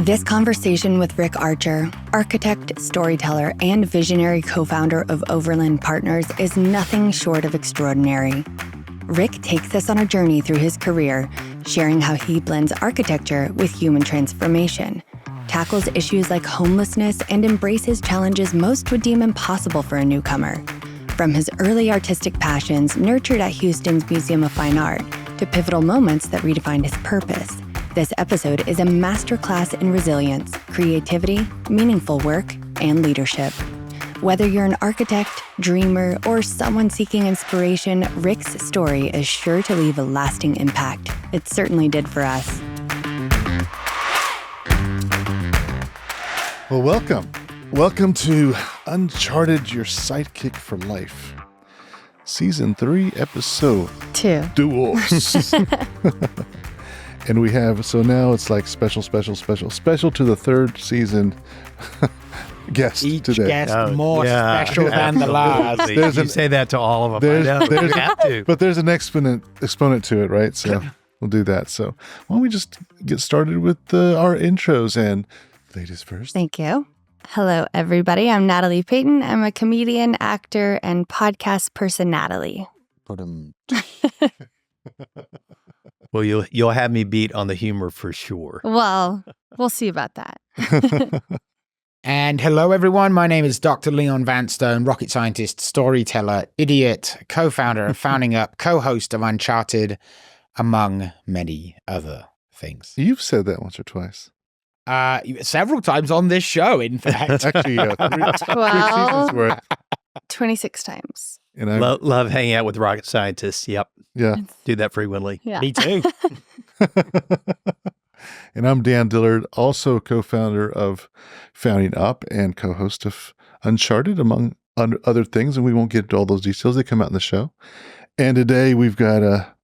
This conversation with Rick Archer, architect, storyteller, and visionary co-founder of Overland Partners, is nothing short of extraordinary. Rick takes us on a journey through his career, sharing how he blends architecture with human transformation, tackles issues like homelessness, and embraces challenges most would deem impossible for a newcomer. From his early artistic passions nurtured at Houston's Museum of Fine Art to pivotal moments that redefined his purpose, this episode is a masterclass in resilience, creativity, meaningful work, and leadership. Whether you're an architect, dreamer, or someone seeking inspiration, Rick's story is sure to leave a lasting impact. It certainly did for us. Well, welcome. Welcome to Uncharted Your Sidekick for Life. Season 3, Episode 2. Duels. And we have, so now it's like special to the third season guest Each today. guest more special than the last. You say that to all of them. You have to. But there's an exponent to it, right? So we'll do that. So why don't we just get started with our intros, and ladies first. Thank you. Hello, everybody. I'm Natalie Payton. I'm a comedian, actor, and podcast personality. Well, you'll have me beat on the humor for sure. Well, we'll see about that. And hello, everyone. My name is Dr. Leon Vanstone, rocket scientist, storyteller, idiot, co-founder and founding up co-host of Uncharted, among many other things. You've said that once or twice. Several times on this show, in fact. Actually, three seasons worth. 26 times. And I Love hanging out with rocket scientists. Yep. Yeah. Do that frequently. Yeah. Me too. And I'm Dan Dillard, also co-founder of Founding Up and co-host of Uncharted, among other things. And we won't get into all those details. They come out in the show. And today we've got a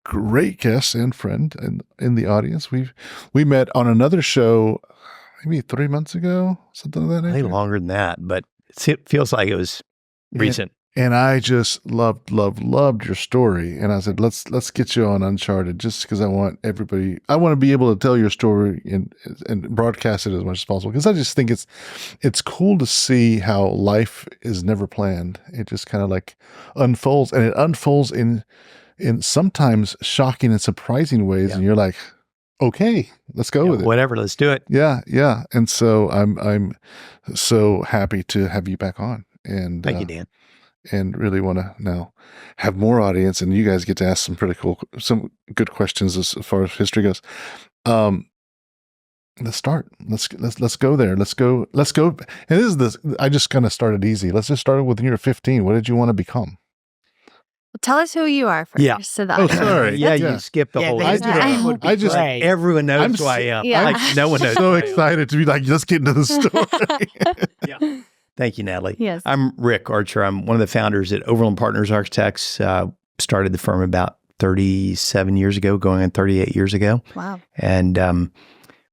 great guest and friend in the audience. We met on another show maybe 3 months ago, something like that. I think longer than that, but it feels like it was recent. And I just loved your story. And I said, let's get you on Uncharted, just because I want to be able to tell your story and broadcast it as much as possible. Because I just think it's cool to see how life is never planned. It just kind of like unfolds, and it unfolds in sometimes shocking and surprising ways. Yeah. And you're like, okay, let's go with it. Whatever, let's do it. Yeah. And so I'm so happy to have you back on. And Thank you, Dan. And really want to now have more audience, and you guys get to ask some good questions as far as history goes. Let's start. Let's go there. Let's go. And I just kind of started easy. Let's just start with when you were 15. What did you want to become? Well, tell us who you are first. Yeah. So that Oh, sorry. Yeah, Yeah. you skipped the whole I intro. Everyone knows who I am. Yeah. Like, no one knows. So who I am. excited to be like, let's get into the story. Yeah. Thank you, Natalie. Yes. I'm Rick Archer. I'm one of the founders at Overland Partners Architects. Started the firm about 37 years ago, going on 38 years ago. Wow. And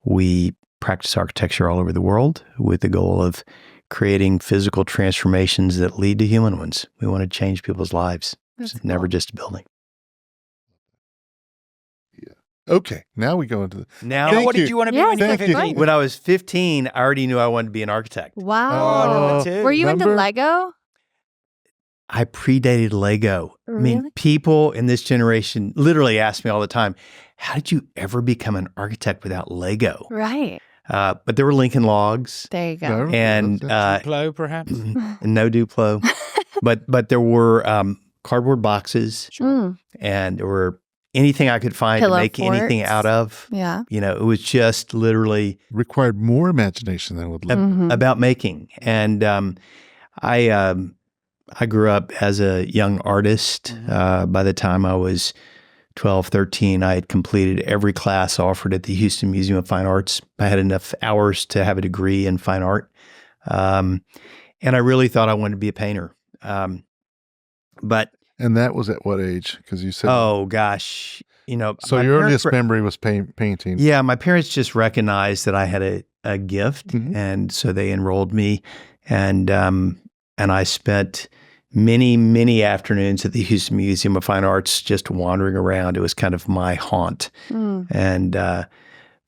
we practice architecture all over the world with the goal of creating physical transformations that lead to human ones. We want to change people's lives. That's It's never cool. just a building. Okay, now we go into the. Now, Thank What you. did you want to be Yes, when you were thank you. 15? when I was 15, I already knew I wanted to be an architect. Wow. Oh, number 2. Were you into Remember? Lego? I predated Lego. I Really? mean, people in this generation literally ask me all the time, how did you ever become an architect without Lego? Right. But there were Lincoln Logs There you go. No, and that's- Duplo, perhaps? no Duplo. but there were cardboard boxes Mm, and there were anything I could find Pillow to make anything forts. out of. yeah. You know, it was just literally required more imagination than with Lego. Mhm. about making. And I grew up as a young artist. By the time I was 12, 13, I had completed every class offered at the Houston Museum of Fine Arts. I had enough hours to have a degree in fine art. And I really thought I wanted to be a painter. But, And that was at what age? Because you said. oh gosh, you know. So my your parents earliest were- memory was painting. Yeah, my parents just recognized that I had a gift, Mhm. and so they enrolled me, and I spent many afternoons at the Houston Museum of Fine Arts just wandering around. It was kind of my haunt, Mm. and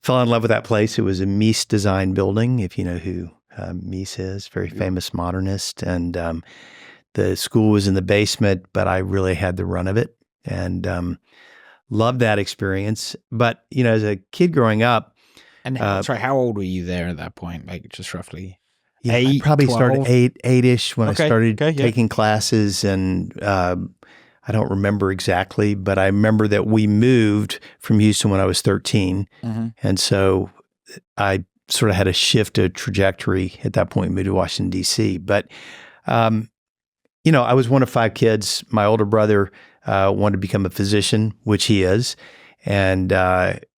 fell in love with that place. It was a Mies design building, if you know who Mies is, very famous modernist. And the school was in the basement, but I really had the run of it and loved that experience. But, as a kid growing up. And how old were you there at that point? Like just roughly? Yeah, 8, I probably 12? started eight-ish when I started yeah. taking classes, and I don't remember exactly, but I remember that we moved from Houston when I was 13, and so I sort of had a shift of trajectory at that point, moved to Washington, D.C. But, I was one of 5 kids. My older brother wanted to become a physician, which he is, and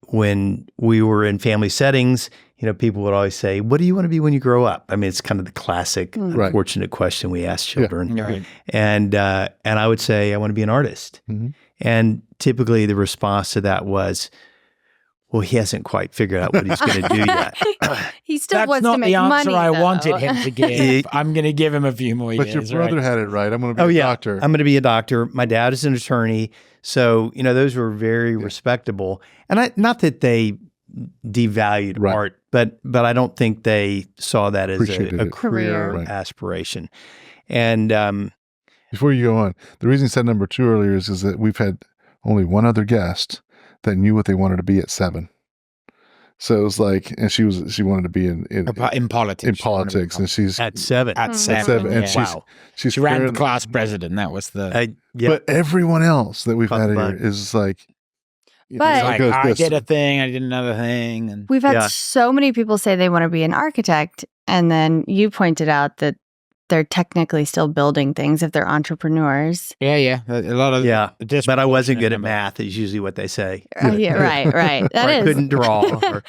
when we were in family settings, people would always say, "What do you want to be when you grow up?" I mean, it's kind of the classic, unfortunate question we ask children. Yeah. Right. And I would say, "I want to be an artist." And typically, the response to that was, "Well, he hasn't quite figured out what he's going to do yet." He still That's wants not to make the answer money. I though. wanted him to give. I'm going to give him a few more But years. your brother right? had it right. I'm going to be a doctor. I'm going to be a doctor. My dad is an attorney. So, those were very respectable. And not that they devalued art, but I don't think they saw that as a career aspiration. And before you go on, the reason you said number 2 earlier is that we've had only one other guest that knew what they wanted to be at 7. So it was like, and she wanted to be in politics, and she's at 7. At 7, and wow. she ran for class president. That was the. But everyone else that we've had here is like. But I did a thing, I did another thing. And we've had so many people say they want to be an architect, and then you pointed out that they're technically still building things if they're entrepreneurs. Yeah. A lot of but I wasn't good at math. Is usually what they say. Right. That is. I couldn't draw. But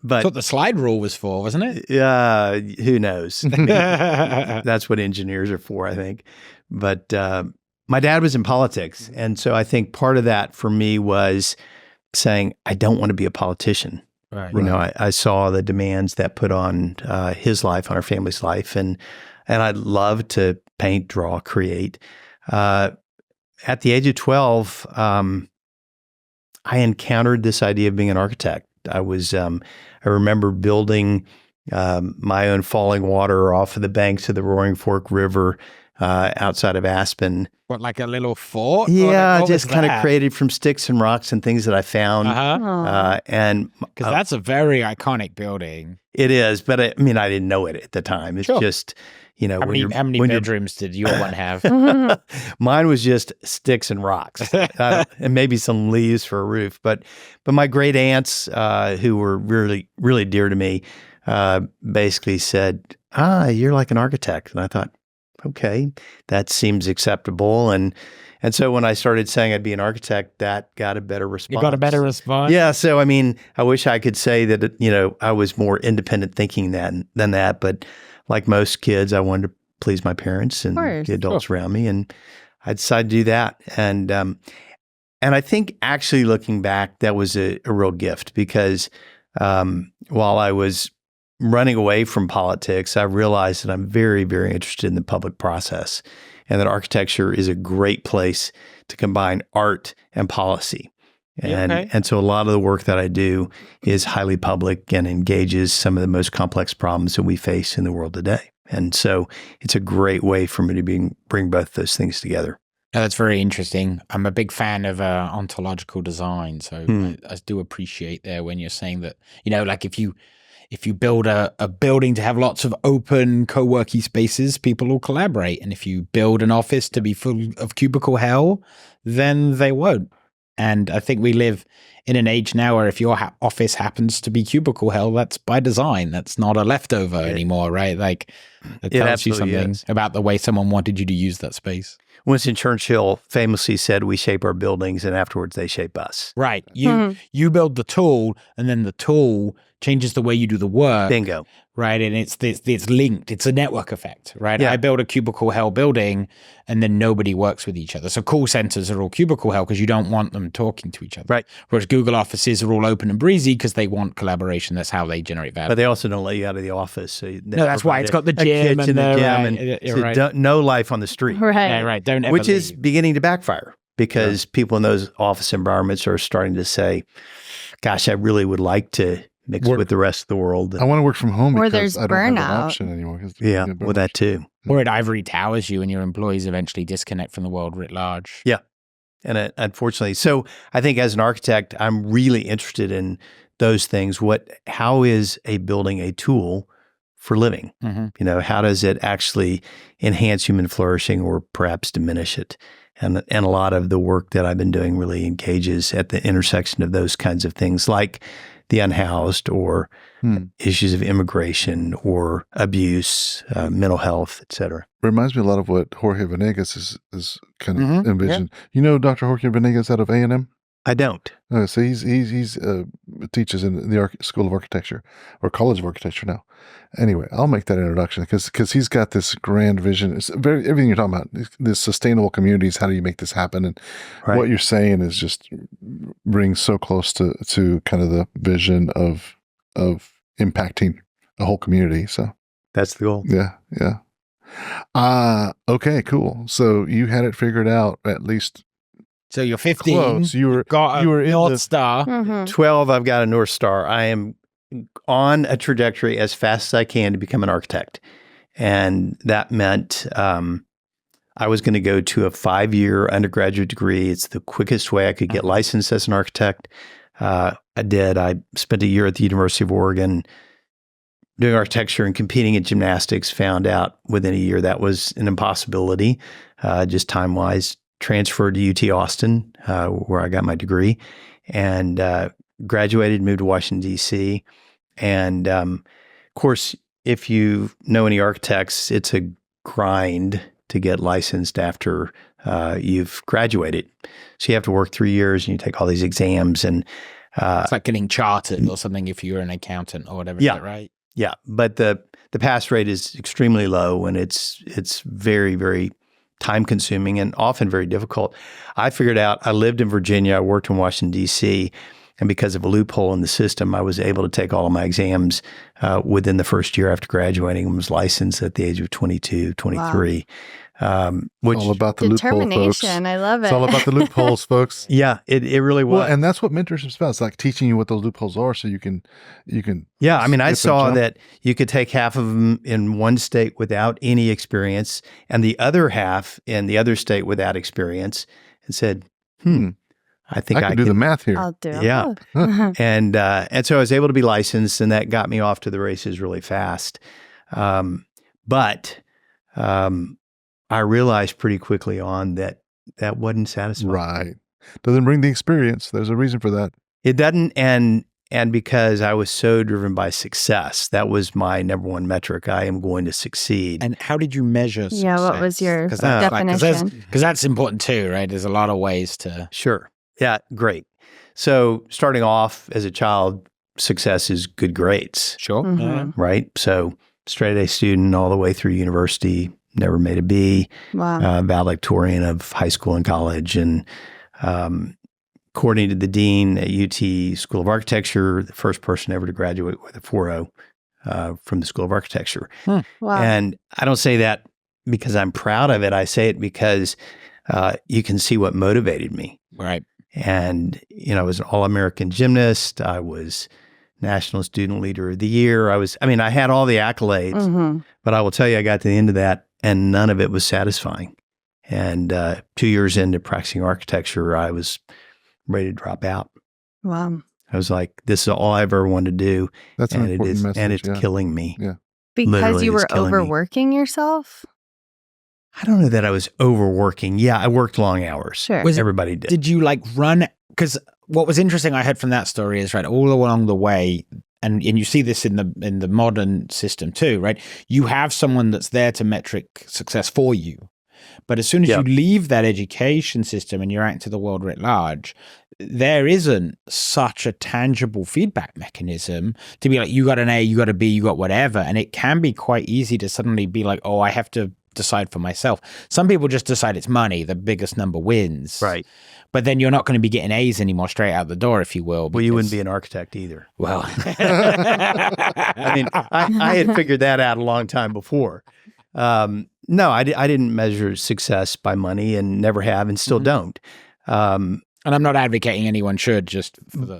that's what the slide rule was for, wasn't it? Yeah, who knows? That's what engineers are for, I think. But my dad was in politics, and so I think part of that for me was saying I don't want to be a politician. Right. I saw the demands that put on his life, on our family's life, and I loved to paint, draw, create. At the age of 12, I encountered this idea of being an architect. I remember building my own falling water off of the banks of the Roaring Fork River outside of Aspen. What, like a little fort? Yeah, just kind of created from sticks and rocks and things that I found. And because that's a very iconic building. It is, but I didn't know it at the time. It's just, how many bedrooms did your one have? Mine was just sticks and rocks, and maybe some leaves for a roof. But my great aunts, who were really, really dear to me, basically said, "You're like an architect," and I thought, okay, that seems acceptable. And so when I started saying I'd be an architect, that got a better response. You got a better response? Yeah. So, I wish I could say that, I was more independent thinking than that. But like most kids, I wanted to please my parents and the adults around me. And I decided to do that. And I think actually looking back, that was a real gift because while I was running away from politics, I realized that I'm very, very interested in the public process and that architecture is a great place to combine art and policy. And so a lot of the work that I do is highly public and engages some of the most complex problems that we face in the world today. And so it's a great way for me to bring both those things together. No, that's very interesting. I'm a big fan of ontological design. So I do appreciate there when you're saying that, like if you build a building to have lots of open co-working spaces, people will collaborate. And if you build an office to be full of cubicle hell, then they won't. And I think we live in an age now where if your office happens to be cubicle hell, that's by design. That's not a leftover anymore, right? Like it tells you something about the way someone wanted you to use that space. Winston Churchill famously said, "We shape our buildings, and afterwards they shape us." Right. You build the tool, and then the tool changes the way you do the work. Bingo. Right. And it's linked. It's a network effect, right? Yeah. I build a cubicle hell building and then nobody works with each other. So call centers are all cubicle hell because you don't want them talking to each other. Right. Whereas Google offices are all open and breezy because they want collaboration. That's how they generate value. But they also don't let you out of the office. So no, that's why it's got the gym and no life on the street. Right. Yeah, right. Don't ever Which is leave. beginning to backfire. because people in those office environments are starting to say, gosh, I really would like to mix with the rest of the world. I want to work from home Or because there's I don't have an burnout. option anymore. Yeah, well, that too. Or it ivory towers you and your employees eventually disconnect from the world writ large. Yeah. And unfortunately, so I think as an architect, I'm really interested in those things. How is a building a tool for living? Mm-hmm. How does it actually enhance human flourishing or perhaps diminish it? And a lot of the work that I've been doing really engages at the intersection of those kinds of things, like the unhoused or issues of immigration or abuse, mental health, et cetera. Reminds me a lot of what Jorge Venegas is kind of envisioned. Yeah. You know Dr. Jorge Venegas out of A&M? I don't. So he's teaches in the School of Architecture or College of Architecture now. Anyway, I'll make that introduction because he's got this grand vision. It's everything you're talking about. This sustainable communities. How do you make this happen? And what you're saying is just rings so close to kind of the vision of impacting a whole community. So that's the goal. Yeah. Okay, cool. So you had it figured out at least. So you're 15. Close. You were in North Star. Mm-hmm. 12. I've got a North Star. I am on a trajectory as fast as I can to become an architect, and that meant I was going to go to a 5-year undergraduate degree. It's the quickest way I could get licensed as an architect. I did. I spent a year at the University of Oregon doing architecture and competing in gymnastics. Found out within a year that was an impossibility, just time-wise. Transferred to UT Austin, where I got my degree, and graduated, moved to Washington, D.C. And of course, if you know any architects, it's a grind to get licensed after you've graduated. So you have to work 3 years and you take all these exams. And it's like getting chartered or something if you're an accountant or whatever, is that right? Yeah, but the pass rate is extremely low, and it's very, very time-consuming and often very difficult. I figured out, I lived in Virginia, I worked in Washington, D.C., and because of a loophole in the system, I was able to take all of my exams within the first year after graduating and was licensed at the age of 22, 23. Wow. Which all about the loophole, I love it. It's all about the loopholes, folks. Yeah, it really was. Well, and that's what mentorship's about. It's like teaching you what those loopholes are so you can. Yeah, I mean, I saw that you could take half of them in one state without any experience and the other half in the other state without experience, and said, I think I can do the math here. I'll do it. Yeah. And so I was able to be licensed, and that got me off to the races really fast. But I realized pretty quickly on that wasn't satisfying. Right. Doesn't bring the experience. There's a reason for that. It doesn't. And because I was so driven by success, that was my number one metric. I am going to succeed. And how did you measure success? Yeah, what was your definition? Because that's important too, right? There's a lot of ways to. Sure. Yeah, great. So starting off as a child, success is good grades. Sure. Mm-hmm. Right? So straight A student all the way through university, never made a B. Wow. Valedictorian of high school and college. And according to the dean at UT School of Architecture, the first person ever to graduate with a 4.0 from the School of Architecture. Wow. And I don't say that because I'm proud of it. I say it because you can see what motivated me. Right. And, I was an All-American gymnast. I was National Student Leader of the Year. I had all the accolades, but I will tell you, I got to the end of that and none of it was satisfying. And 2 years into practicing architecture, I was ready to drop out. Wow. I was like, this is all I've ever wanted to do. That's an important message. And it's killing me. Yeah. Because Literally, you were it's killing me. overworking yourself? I don't know that I was overworking. Yeah, I worked long hours. Sure. Everybody did. Did you run? Because what was interesting I heard from that story is, right, all along the way, and you see this in the modern system too, right? You have someone that's there to metric success for you. But as soon as you leave that education system and you're out into the world writ large, there isn't such a tangible feedback mechanism to be like, you got an A, you got a B, you got whatever. And it can be quite easy to suddenly be like, oh, I have to decide for myself. Some people just decide it's money, the biggest number wins. Right. But then you're not going to be getting A's anymore straight out the door, if you will. Well, you wouldn't be an architect either. Well, I had figured that out a long time before. No, I didn't measure success by money and never have and still don't. And I'm not advocating anyone should, just for the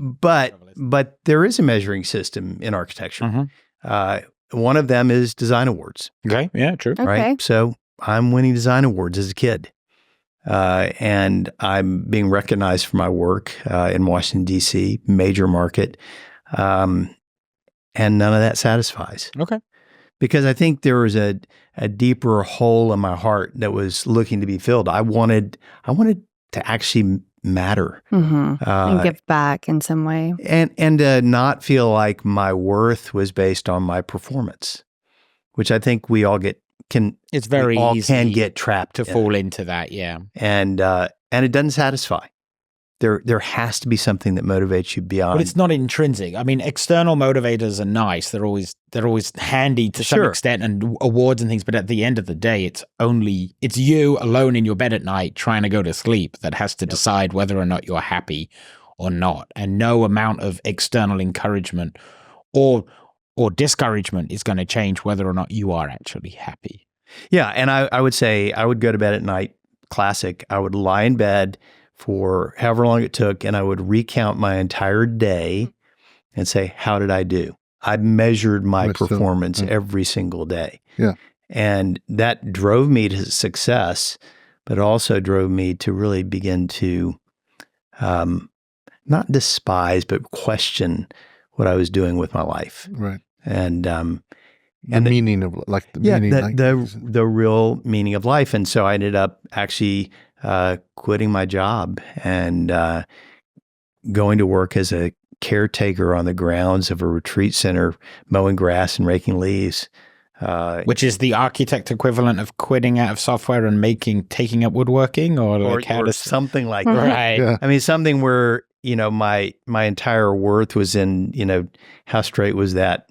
but there is a measuring system in architecture. Mm-hmm. One of them is design awards. Okay, yeah, true. Okay. Right. So I'm winning design awards as a kid. And I'm being recognized for my work in Washington, D.C., major market. And none of that satisfies. Okay. Because I think there was a deeper hole in my heart that was looking to be filled. I wanted to actually matter. And give back in some way. And not feel like my worth was based on my performance, which I think we all It's very easy can get trapped to fall into that, yeah. And it doesn't satisfy. There has to be something that motivates you beyond. But it's not intrinsic. I mean, external motivators are nice. They're always handy to some extent, and awards and things. But at the end of the day, it's you alone in your bed at night trying to go to sleep that has to decide whether or not you're happy or not. And no amount of external encouragement or discouragement is going to change whether or not you are actually happy. Yeah, and I would say I would go to bed at night. Classic. I would lie in bed for however long it took, and I would recount my entire day and say, how did I do? I measured my performance every single day. Yeah. And that drove me to success, but also drove me to really begin to not despise, but question what I was doing with my life. Right. And the meaning of the real meaning of life. And so I ended up actually quitting my job and going to work as a caretaker on the grounds of a retreat center, mowing grass and raking leaves. Which is the architect equivalent of quitting out of software and taking up woodworking or something like that. Right. Yeah. I mean, something where, my entire worth was in, how straight was that,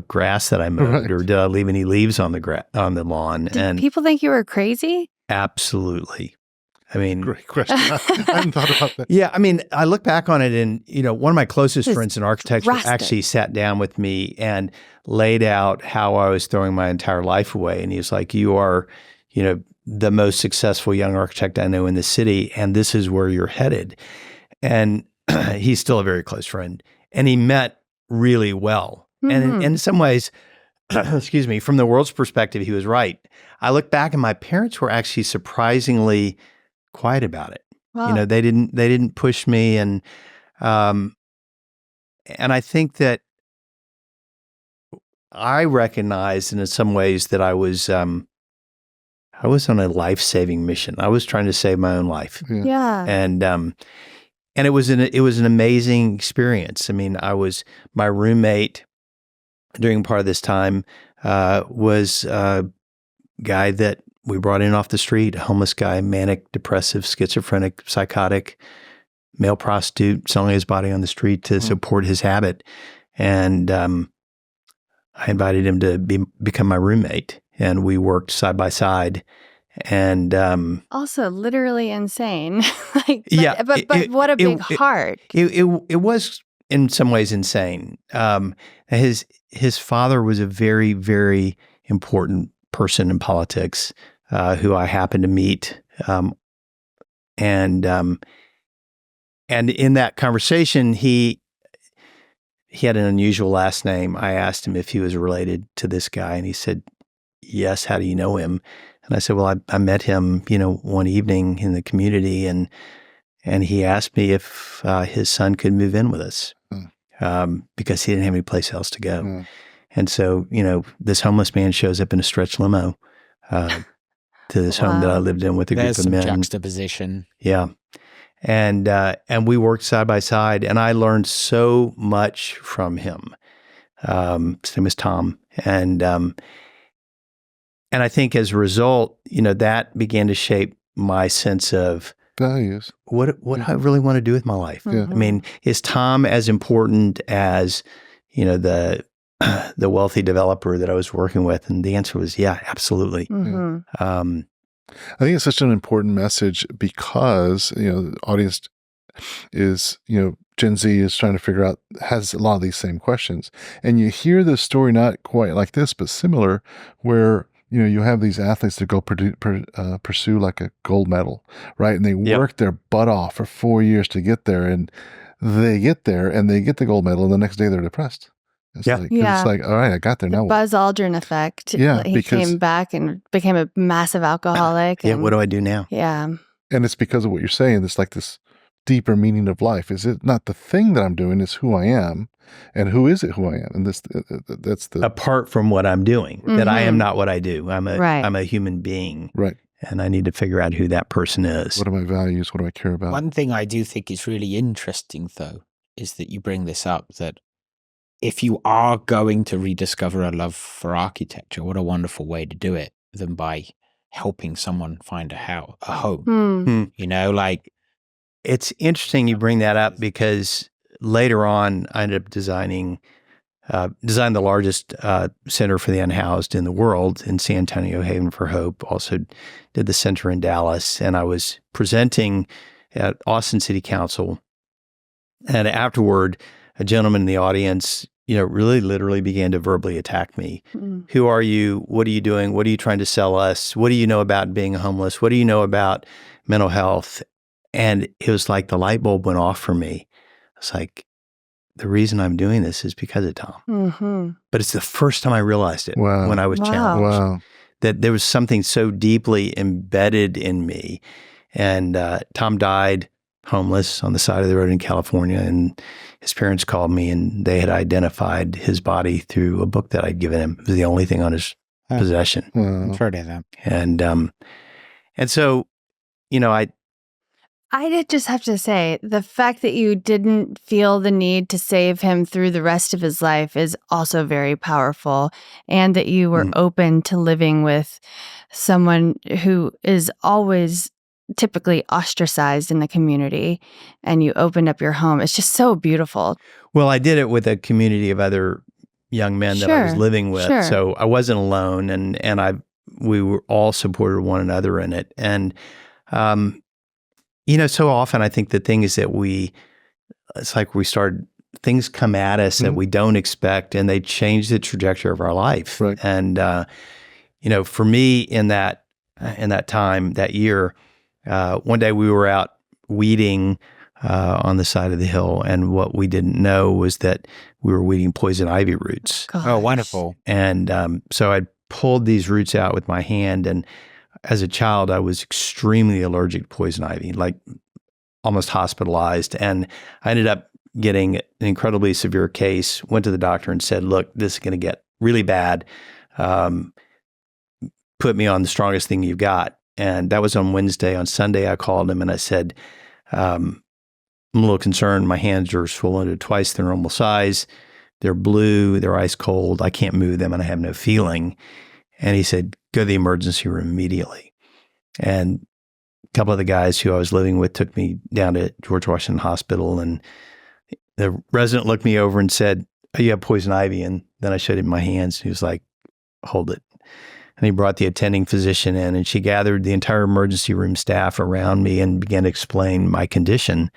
grass that I mowed, or did I leave any leaves on the lawn? Did people think you were crazy? Absolutely. I mean, Great question. I hadn't thought about that. Yeah, I mean, I look back on it, and one of my closest friends in architecture drastic. actually sat down with me and laid out how I was throwing my entire life away. And he was like, "You are, the most successful young architect I know in the city, and this is where you're headed." And he's still a very close friend, and he met really well. And in some ways, excuse me, from the world's perspective, he was right. I look back, and my parents were actually surprisingly quiet about it. Wow. They didn't push me, and I think that I recognized in some ways that I was on a life-saving mission. I was trying to save my own life. Yeah. And it was an amazing experience. I mean, my roommate during part of this time was a guy that we brought in off the street, a homeless guy, manic, depressive, schizophrenic, psychotic, male prostitute, selling his body on the street to support his habit. And I invited him to become my roommate, and we worked side by side. And also literally insane. But what a big heart. It was in some ways insane. His father was a very, very important person in politics who I happened to meet, and in that conversation, he had an unusual last name. I asked him if he was related to this guy, and he said, "Yes. How do you know him?" And I said, "Well, I met him, one evening in the community, and he asked me if his son could move in with us because he didn't have any place else to go." And so, this homeless man shows up in a stretch limo to this home that I lived in with a group of men. There's some juxtaposition. Yeah. And we worked side by side, and I learned so much from him. His name is Tom. And I think as a result, that began to shape my sense of Values. What I really want to do with my life. Yeah. I mean, is Tom as important as, the wealthy developer that I was working with? And the answer was, yeah, absolutely. I think it's such an important message because, the audience is, Gen Z is trying to figure out, has a lot of these same questions. And you hear this story, not quite like this, but similar, where you have these athletes that go pursue like a gold medal, right? And they work their butt off for 4 years to get there, and they get there and they get the gold medal, and the next day they're depressed. It's it's like, all right, I got there now. Buzz Aldrin effect. Yeah, he came back and became a massive alcoholic. Yeah, what do I do now? Yeah. And it's because of what you're saying. It's like this deeper meaning of life. Is it not the thing that I'm doing, it's who I am. And who is it who I am? And that's the... Apart from what I'm doing, that I am not what I do. I'm a human being. Right. And I need to figure out who that person is. What are my values? What do I care about? One thing I do think is really interesting, though, is that you bring this up, that if you are going to rediscover a love for architecture, what a wonderful way to do it than by helping someone find a home. Like... It's interesting you bring that up, because later on I ended up designed the largest center for the unhoused in the world in San Antonio, Haven for Hope. Also did the center in Dallas, and I was presenting at Austin City Council. And afterward, a gentleman in the audience, really literally began to verbally attack me. Who are you? What are you doing? What are you trying to sell us? What do you know about being homeless? What do you know about mental health? And it was like the light bulb went off for me. It's like, the reason I'm doing this is because of Tom. Mm-hmm. But it's the first time I realized it when I was challenged. Wow. That there was something so deeply embedded in me. And Tom died homeless on the side of the road in California. And his parents called me, and they had identified his body through a book that I'd given him. It was the only thing on his possession. I'm sorry to hear that. And so, I did just have to say, the fact that you didn't feel the need to save him through the rest of his life is also very powerful. And that you were open to living with someone who is always typically ostracized in the community, and you opened up your home. It's just so beautiful. Well, I did it with a community of other young men that I was living with. So I wasn't alone, and we were all supported one another in it. And, so often I think the thing is that it's like things come at us that we don't expect, and they change the trajectory of our life. Right. And, for me in that time, that year, one day we were out weeding on the side of the hill, and what we didn't know was that we were weeding poison ivy roots. Gosh. Oh, wonderful. And so I pulled these roots out with my hand, and as a child, I was extremely allergic to poison ivy, like almost hospitalized. And I ended up getting an incredibly severe case, went to the doctor and said, look, this is going to get really bad. Put me on the strongest thing you've got. And that was on Wednesday. On Sunday, I called him and I said, I'm a little concerned. My hands are swollen to twice their normal size. They're blue. They're ice cold. I can't move them and I have no feeling. And he said, go to the emergency room immediately. And a couple of the guys who I was living with took me down to George Washington Hospital. And the resident looked me over and said, oh, you have poison ivy. And then I showed him my hands. He was like, hold it. And he brought the attending physician in, and she gathered the entire emergency room staff around me and began to explain my condition.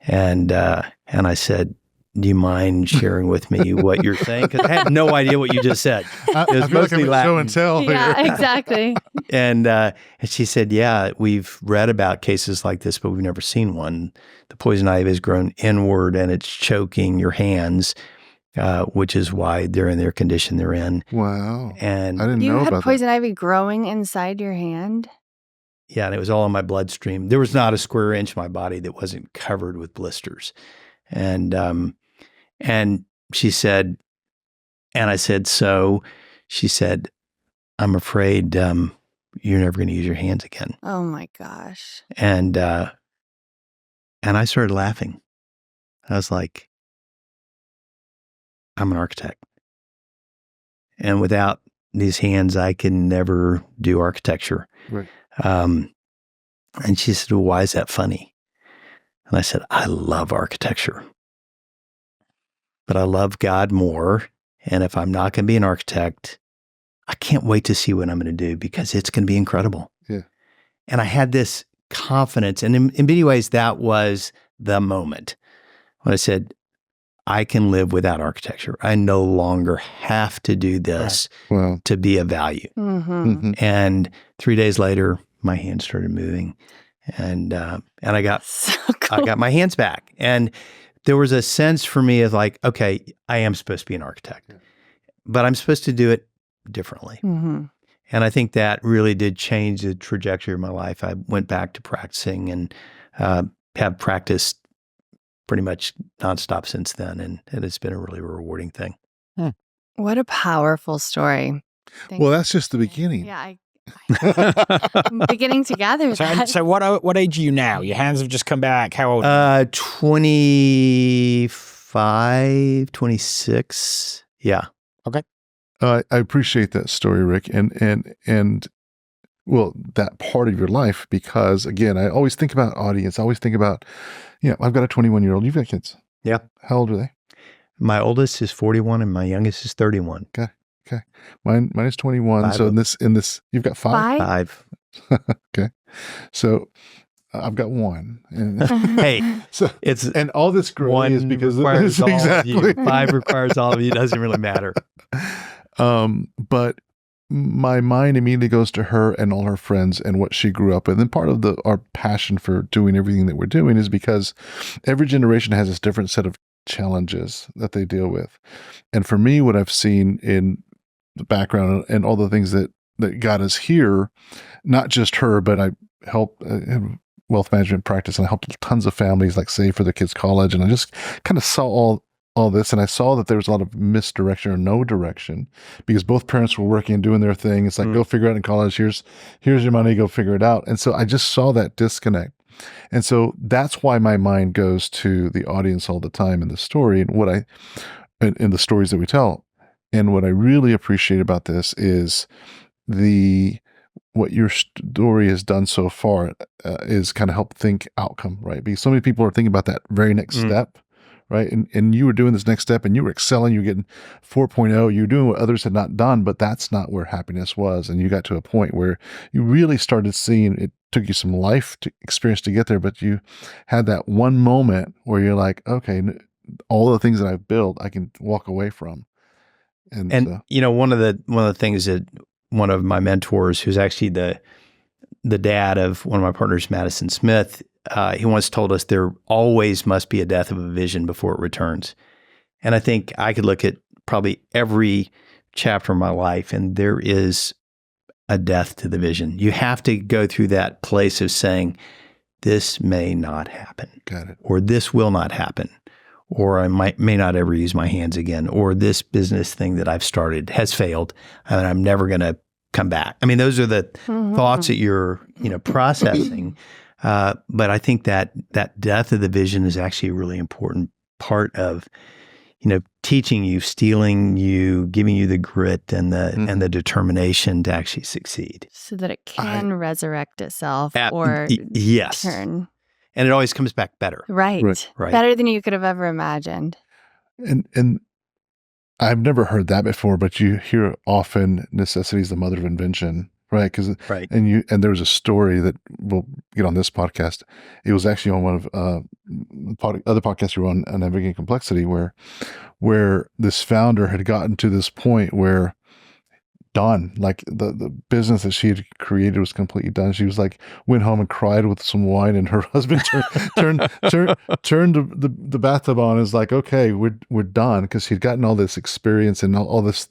And I said, do you mind sharing with me what you're saying? Because I had no idea what you just said. It was mostly Latin. Show and tell. Yeah, exactly. And she said, yeah, we've read about cases like this, but we've never seen one. The poison ivy has grown inward and it's choking your hands, which is why they're in their condition they're in. Wow. And I didn't know You about had that. poison ivy growing inside your hand? yeah, and it was all in my bloodstream. There was not a square inch of my body that wasn't covered with blisters. And she said, and I said, so she said, I'm afraid you're never going to use your hands again. Oh my gosh. And I started laughing. I was like, I'm an architect. And without these hands, I can never do architecture. Right. And she said, well, why is that funny? And I said, I love architecture, but I love God more. And if I'm not going to be an architect, I can't wait to see what I'm going to do because it's going to be incredible. Yeah. And I had this confidence. And in many ways, that was the moment when I said, I can live without architecture. I no longer have to do this Wow. to be of value. And 3 days later, my hands started moving, and I got So cool. I got my hands back, and there was a sense for me of like, okay, I am supposed to be an architect, but I'm supposed to do it differently. And I think that really did change the trajectory of my life. I went back to practicing and have practiced pretty much nonstop since then. And it's been a really rewarding thing. What a powerful story. Well, that's just the beginning. Yeah, I'm beginning to gather that. So what age are you now? Your hands have just come back. How old? 25, 26. Yeah. Okay. I appreciate that story, Rick, and well, that part of your life, because again, I always think about audience. I always think about, I've got a 21-year-old. You've got kids. Yeah. How old are they? My oldest is 41 and my youngest is 31. Okay. Mine is 21. So in this, you've got five. 5. Okay. So I've got one. And Hey, so and all this growing one is because of requires all exactly. of you. 5 requires all of you. It doesn't really matter. But my mind immediately goes to her and all her friends and what she grew up with. And part of our passion for doing everything that we're doing is because every generation has this different set of challenges that they deal with. And for me, what I've seen in the background and all the things that got us here, not just her, but I helped wealth management practice, and I helped tons of families like save for their kids' college. And I just kind of saw all this, and I saw that there was a lot of misdirection or no direction because both parents were working and doing their thing. It's like, go figure it out in college. Here's your money, go figure it out. And so I just saw that disconnect. And so that's why my mind goes to the audience all the time in the story and in the stories that we tell. And what I really appreciate about this is what your story has done so far is kind of help think outcome, right? Because so many people are thinking about that very next step, right? And you were doing this next step and you were excelling, you were getting 4.0, you were doing what others had not done, but that's not where happiness was. And you got to a point where you really started seeing it took you some life experience to get there, but you had that one moment where you're like, okay, all the things that I've built, I can walk away from. And one of the things that one of my mentors, who's actually the dad of one of my partners, Madison Smith, he once told us there always must be a death of a vision before it returns. And I think I could look at probably every chapter of my life and there is a death to the vision. You have to go through that place of saying, this may not happen. Got it. Or this will not happen. Or I may not ever use my hands again. Or this business thing that I've started has failed and I'm never going to come back. I mean, those are the thoughts that you're, processing. But I think that death of the vision is actually a really important part of, teaching you, stealing you, giving you the grit and the determination to actually succeed. So that it can resurrect itself yes. turn. And it always comes back better. Right. Better than you could have ever imagined. And I've never heard that before, but you hear often necessity is the mother of invention. Right. And there was a story that we'll get on this podcast. It was actually on one of other podcasts you were on Navigating Complexity, where this founder had gotten to this point where done, like the business that she had created was completely done. She was like, went home and cried with some wine, and her husband turned the bathtub on and was like, okay, we're done, because she'd gotten all this experience and all this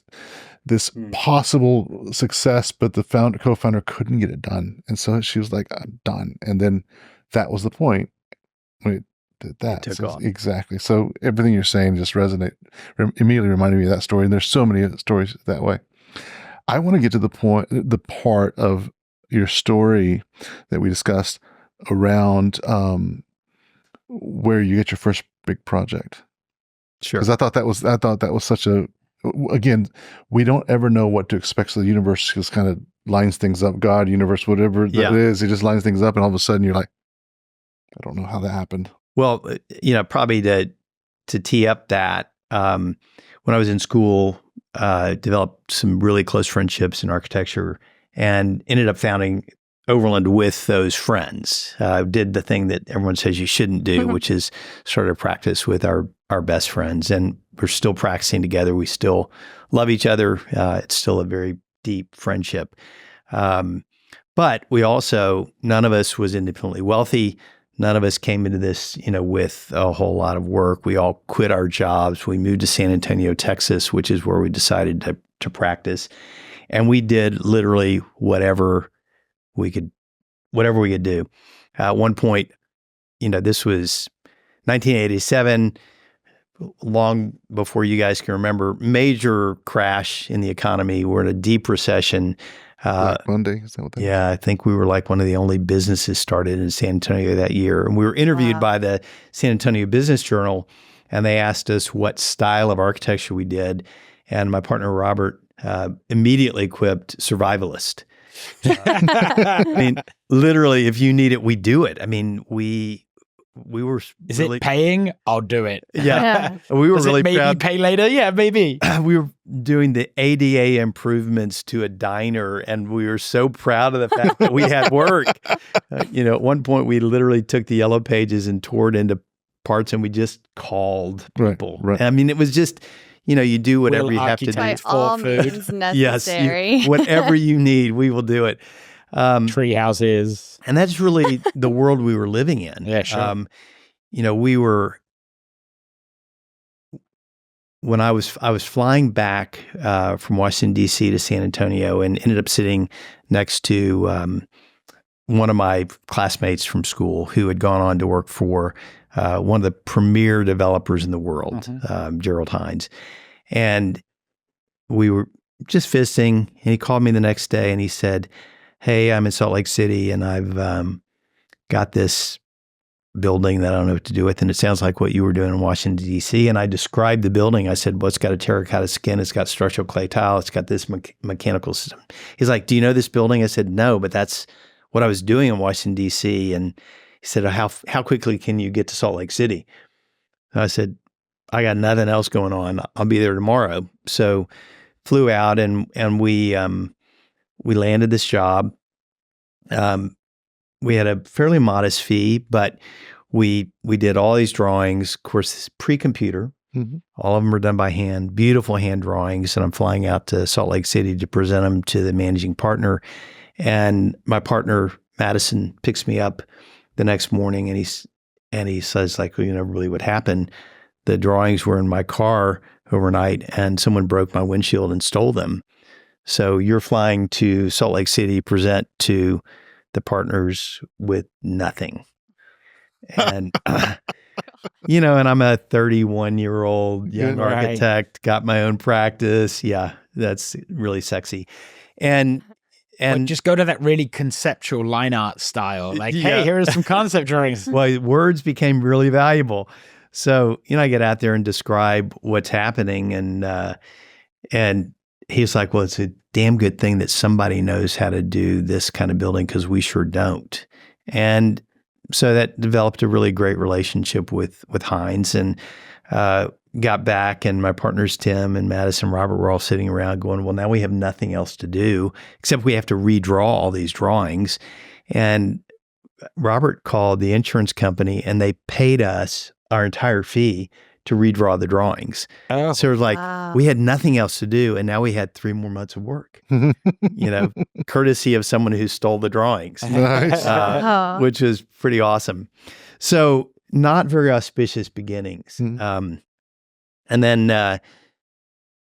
possible success, but the co-founder couldn't get it done. And so she was like, I'm done. And then that was the point when it did that. It took off. Exactly. So everything you're saying just immediately reminded me of that story. And there's so many stories that way. I want to get to the part of your story that we discussed around where you get your first big project. Sure. Because I thought that was such a, again, we don't ever know what to expect. So the universe just kind of lines things up. God, universe, whatever that is, it just lines things up. And all of a sudden you're like, I don't know how that happened. Well, probably to tee up that, when I was in school, developed some really close friendships in architecture and ended up founding Overland with those friends. Did the thing that everyone says you shouldn't do, which is sort of practice with our best friends. And we're still practicing together. We still love each other. It's still a very deep friendship. But we also, none of us was independently wealthy. None of us came into this, with a whole lot of work. We all quit our jobs. We moved to San Antonio, Texas, which is where we decided to practice. And we did literally whatever we could do. At one point, this was 1987, long before you guys can remember, major crash in the economy. We're in a deep recession. Black Monday, is that what that is? Yeah, I think we were like one of the only businesses started in San Antonio that year. And we were interviewed by the San Antonio Business Journal, and they asked us what style of architecture we did. And my partner, Robert, immediately quipped survivalist. I mean, literally, if you need it, we do it. I mean, we were. Is it paying? I'll do it. Yeah, we were Does really it maybe proud. Pay later? Yeah, maybe. We were doing the ADA improvements to a diner, and we were so proud of the fact that we had work. At one point, we literally took the yellow pages and tore it into parts, and we just called people. Right. I mean, it was just. You do whatever you have to do. By all means necessary. Yes, whatever you need, we will do it. Tree houses. And that's really the world we were living in. Yeah, sure. We were, when I was flying back from Washington, D.C. to San Antonio and ended up sitting next to one of my classmates from school who had gone on to work for one of the premier developers in the world, Gerald Hines. And we were just visiting, and he called me the next day and he said, "Hey, I'm in Salt Lake City and I've got this building that I don't know what to do with. And it sounds like what you were doing in Washington, D.C." And I described the building. I said, well, it's got a terracotta skin. It's got structural clay tile. It's got this mechanical system. He's like, "Do you know this building?" I said, "No, but that's what I was doing in Washington, D.C." And he said, how quickly can you get to Salt Lake City? And I said, "I got nothing else going on. I'll be there tomorrow." So flew out and we landed this job. We had a fairly modest fee, but we did all these drawings, of course, pre-computer. Mm-hmm. All of them were done by hand, beautiful hand drawings. And I'm flying out to Salt Lake City to present them to the managing partner. And my partner, Madison, picks me up the next morning and he says, like, really what happened? The drawings were in my car overnight and someone broke my windshield and stole them. So you're flying to Salt Lake City, present to the partners with nothing. And, and I'm a 31-year-old young architect, got my own practice. Yeah, that's really sexy. And just go to that really conceptual line art style. Like, hey, here are some concept drawings. Well, words became really valuable. So, I get out there and describe what's happening. And he's like, "Well, it's a damn good thing that somebody knows how to do this kind of building because we sure don't." And so that developed a really great relationship with Hines and got back. And my partners, Tim and Madison, Robert, were all sitting around going, "Well, now we have nothing else to do except we have to redraw all these drawings." And Robert called the insurance company and they paid us our entire fee to redraw the drawings. Oh, so it was like we had nothing else to do, and now we had 3 more months of work. Courtesy of someone who stole the drawings, Nice. which was pretty awesome. So not very auspicious beginnings. Mm-hmm. And then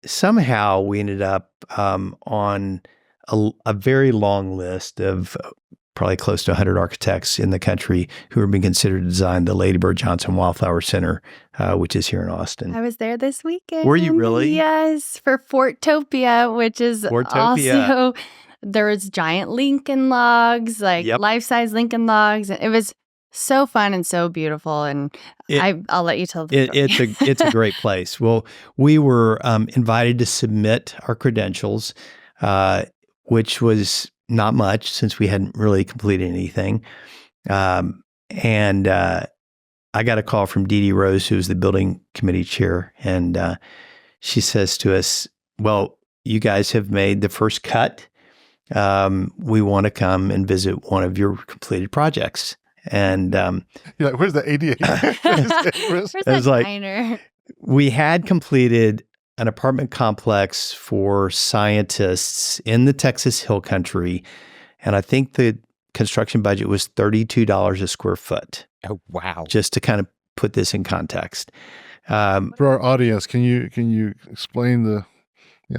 somehow we ended up on a very long list of probably close to 100 architects in the country who are being considered to design the Lady Bird Johnson Wildflower Center, which is here in Austin. I was there this weekend. Were you really? Yes, for Fortopia, which is Fortopia. also, there's giant Lincoln logs, like life-size Lincoln logs. It was so fun and so beautiful. And I'll let you tell the story. It's a great place. Well, we were invited to submit our credentials, which was not much since we hadn't really completed anything. And I got a call from Dee Dee Rose, who was the building committee chair. And she says to us, "Well, you guys have made the first cut we want to come and visit one of your completed projects. And you're like, where's the ADA? Where's that diner? We had completed an apartment complex for scientists in the Texas Hill Country, and I think the construction budget was $32 a square foot. Oh, wow. Just to kind of put this in context. For our audience, can you explain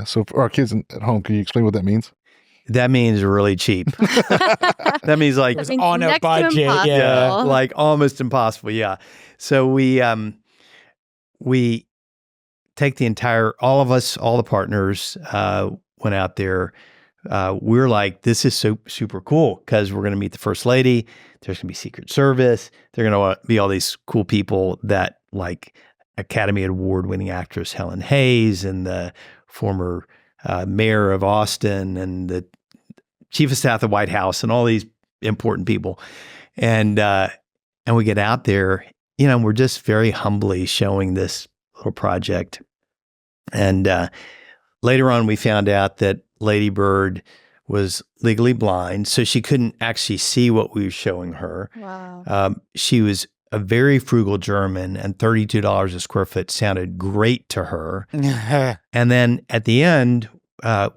so for our kids at home, can you explain what that means? That means really cheap. That means like on a budget. Yeah. Like almost impossible. Yeah. So we take all of us, all the partners, went out there. We're like, this is so super cool because we're going to meet the First Lady. There's going to be Secret Service. They're going to be all these cool people that like Academy Award winning actress Helen Hayes and the former mayor of Austin and the chief of staff of the White House and all these important people. And we get out there, and we're just very humbly showing this little project. And later on, we found out that Lady Bird was legally blind, so she couldn't actually see what we were showing her. Wow. She was a very frugal German, and $32 a square foot sounded great to her. And then at the end,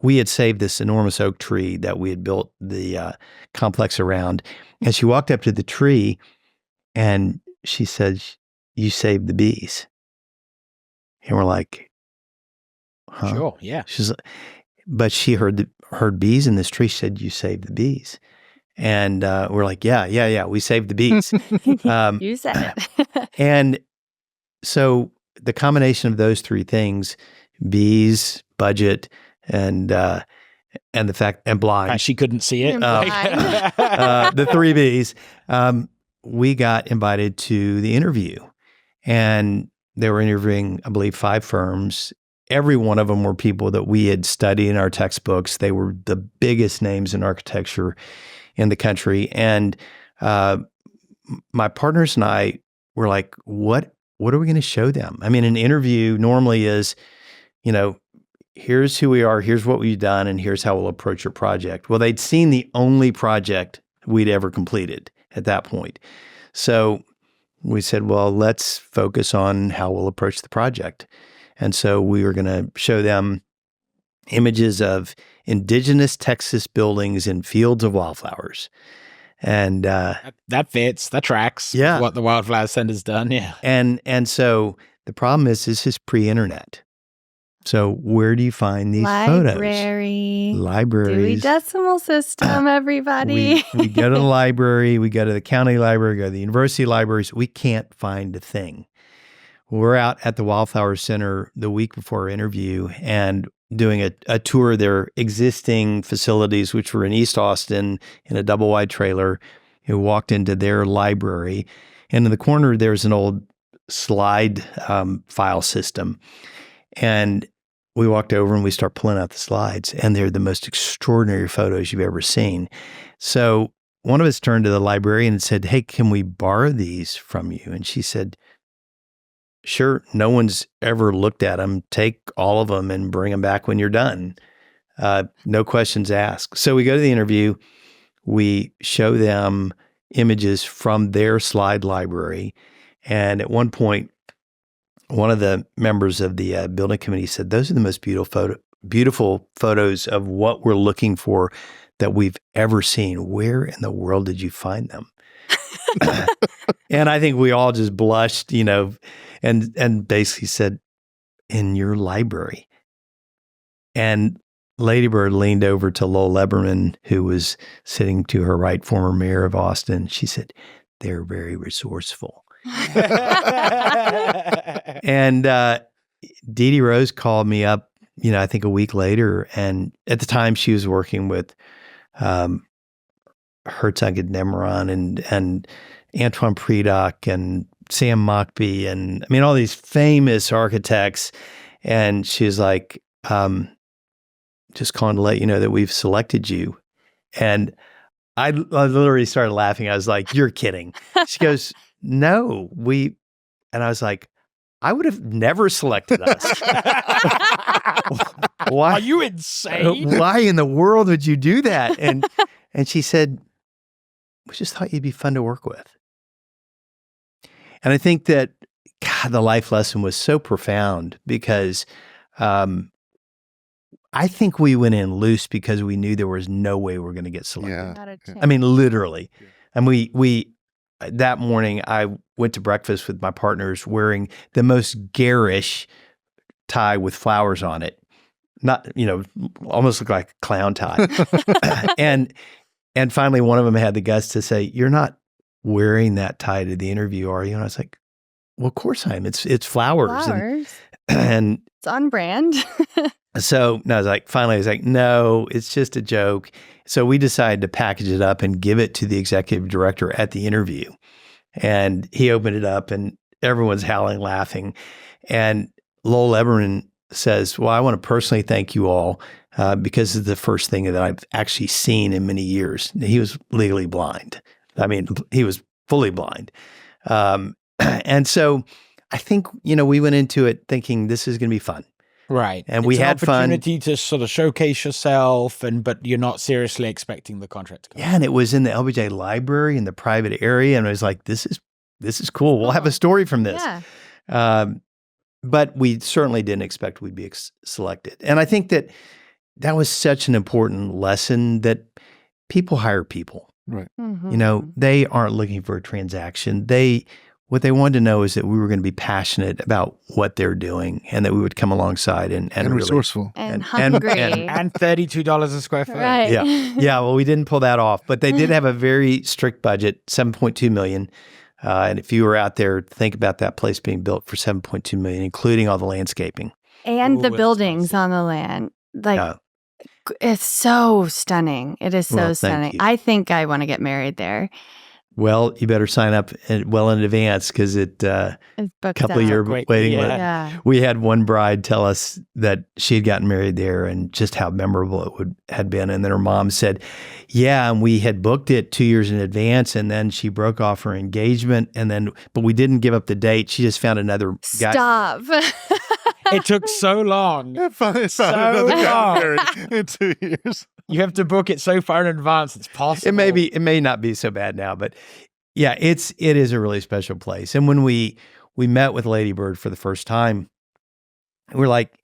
we had saved this enormous oak tree that we had built the complex around. And she walked up to the tree and she said, "You saved the bees." And we're like, huh? Sure, yeah. But she heard bees in this tree. She said, "You saved the bees." And we're like, yeah, we saved the bees. You said it. And so the combination of those three things, bees, budget, and the fact, and blind. She couldn't see it. The three Bs. We got invited to the interview, and they were interviewing, I believe, 5 firms. Every one of them were people that we had studied in our textbooks. They were the biggest names in architecture in the country. And my partners and I were like, what are we going to show them? I mean, an interview normally is, here's who we are, here's what we've done, and here's how we'll approach your project. Well, they'd seen the only project we'd ever completed at that point. So we said, well, let's focus on how we'll approach the project. And so we were going to show them images of indigenous Texas buildings in fields of wildflowers. And that fits, that tracks. Yeah. What the Wildflower Center's done. Yeah. And so the problem is this is pre-internet. So where do you find these photos? Libraries. Dewey Decimal System, everybody. We go to the library, we go to the county library, go to the university libraries. We can't find a thing. We're out at the Wildflower Center the week before our interview and doing a tour of their existing facilities, which were in East Austin in a double-wide trailer. We walked into their library, and in the corner, there's an old slide file system. And we walked over and we start pulling out the slides, and they're the most extraordinary photos you've ever seen. So one of us turned to the librarian and said, "Hey, can we borrow these from you?" And she said, "Sure, no one's ever looked at them. Take all of them and bring them back when you're done. No questions asked." So we go to the interview. We show them images from their slide library. And at one point, one of the members of the building committee said, "Those are the most beautiful photos of what we're looking for that we've ever seen. Where in the world did you find them?" And I think we all just blushed, and basically said, "In your library." And Lady Bird leaned over to Lowell Leberman, who was sitting to her right, former mayor of Austin. She said, "They're very resourceful." And Dee Dee Rose called me up, I think a week later. And at the time she was working with Herzog and Nemeron and Antoine Predock and Sam Mockbee and all these famous architects. And she was like, "Just calling to let you know that we've selected you." And I literally started laughing. I was like, "You're kidding." She goes, "No, and I was like, I would have never selected us. Why? Are you insane? Why in the world would you do that? And she said, we just thought you'd be fun to work with. And I think that, God, the life lesson was so profound because I think we went in loose because we knew there was no way we were going to get selected. Yeah. I mean, literally. And we that morning, I went to breakfast with my partners wearing the most garish tie with flowers on it. Not, almost looked like a clown tie. And finally, one of them had the guts to say, "You're not wearing that tie to the interview, are you?" And I was like, "Well, of course I am. It's flowers." And it's on brand. So I was like, no, it's just a joke. So we decided to package it up and give it to the executive director at the interview. And he opened it up and everyone's howling, laughing. And Lowell Eberman says, well, I want to personally thank you all because it's the first thing that I've actually seen in many years. He was legally blind. I mean, he was fully blind. And so I think, we went into it thinking this is going to be fun. Right. And we had fun. Opportunity to sort of showcase yourself, but you're not seriously expecting the contract to come. Yeah, and it was in the LBJ library in the private area. And I was like, this is cool. We'll have a story from this. Yeah. But we certainly didn't expect we'd be selected. And I think that was such an important lesson that people hire people. Right. Mm-hmm. They aren't looking for a transaction. What they wanted to know is that we were going to be passionate about what they're doing and that we would come alongside and really, resourceful. And hungry. And $32 a square foot. Right. Yeah. Yeah. Well, we didn't pull that off, but they did have a very strict budget, $7.2 million. And if you were out there, think about that place being built for $7.2 million, including all the landscaping. And the buildings on the land. It's so stunning. It is so stunning. I think I want to get married there. Well, you better sign up well in advance because it's a couple of year waiting list. Yeah. We had one bride tell us that she had gotten married there and just how memorable it had been. And then her mom said, yeah, and we had booked it 2 years in advance. And then she broke off her engagement. But we didn't give up the date. She just found another guy. Stop. It took so long. Finally found another guy married in 2 years. You have to book it so far in advance. It's possible. It may not be so bad now, but yeah, it is a really special place. And when we met with Lady Bird for the first time, we're like,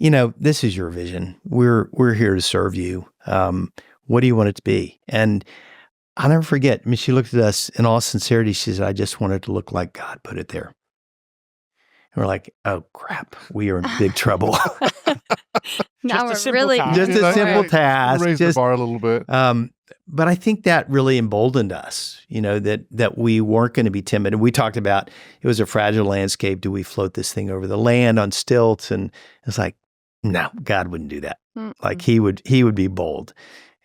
this is your vision. We're here to serve you. What do you want it to be? And I'll never forget. I mean, she looked at us in all sincerity. She said, I just want it to look like God put it there. And we're like, oh crap, we are in big trouble. Now Just we're really just a simple task. Raise the bar a little bit. But I think that really emboldened us, that we weren't going to be timid. And we talked about it was a fragile landscape. Do we float this thing over the land on stilts? And it's like, no, God wouldn't do that. Like he would be bold.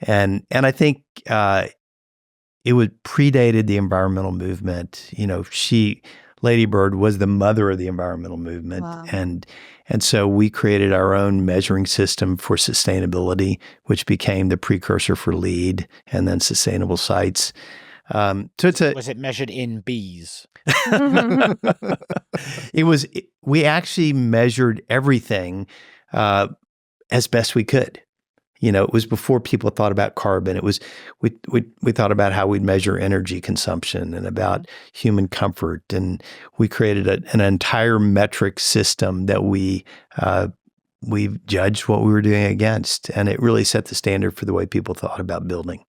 And I think it would predated the environmental movement. Lady Bird was the mother of the environmental movement. Wow. And so we created our own measuring system for sustainability, which became the precursor for LEED and then sustainable sites. Was it measured in bees? We actually measured everything as best we could. It was before people thought about carbon. It was we thought about how we'd measure energy consumption and about human comfort, and we created an entire metric system that we judged what we were doing against, and it really set the standard for the way people thought about building.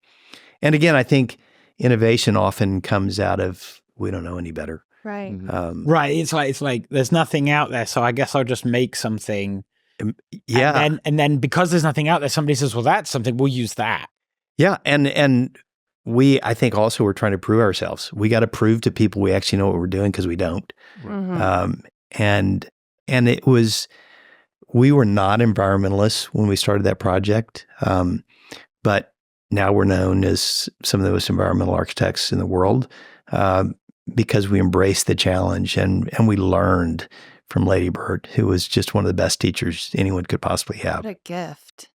And again, I think innovation often comes out of we don't know any better. Right. Right. It's like there's nothing out there, so I guess I'll just make something. Yeah. And then because there's nothing out there, somebody says, well, that's something, we'll use that. Yeah. And we, I think also we're trying to prove ourselves. We got to prove to people we actually know what we're doing because we don't. Mm-hmm. And it was, we were not environmentalists when we started that project. But now we're known as some of the most environmental architects in the world because we embraced the challenge and we learned from Lady Bird, who was just one of the best teachers anyone could possibly have. What a gift.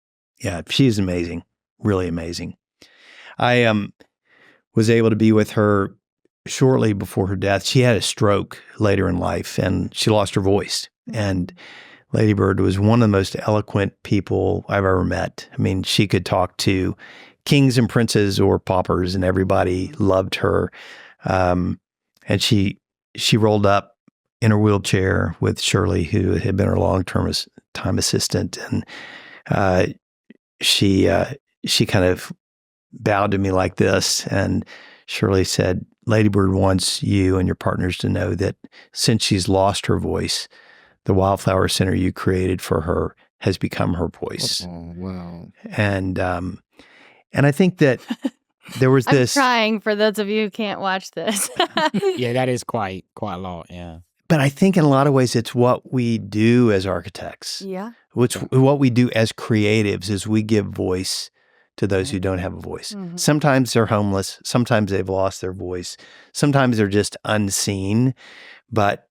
Yeah, she's amazing, really amazing. I was able to be with her shortly before her death, she had a stroke later in life and she lost her voice. And Lady Bird was one of the most eloquent people I've ever met. I mean, she could talk to kings and princes or paupers, and everybody loved her. And she rolled up in her wheelchair with Shirley, who had been her long-term time assistant, and she kind of bowed to me like this, and Shirley said, "Lady Bird wants you and your partners to know that since she's lost her voice, the Wildflower Center you created for her has become her voice." Oh, wow. And I think that there was this. I'm crying for those of you who can't watch this. Yeah, that is quite a lot. Yeah. But I think in a lot of ways, it's what we do as architects. Yeah. What we do as creatives is we give voice to those who don't have a voice. Mm-hmm. Sometimes they're homeless. Sometimes they've lost their voice. Sometimes they're just unseen. But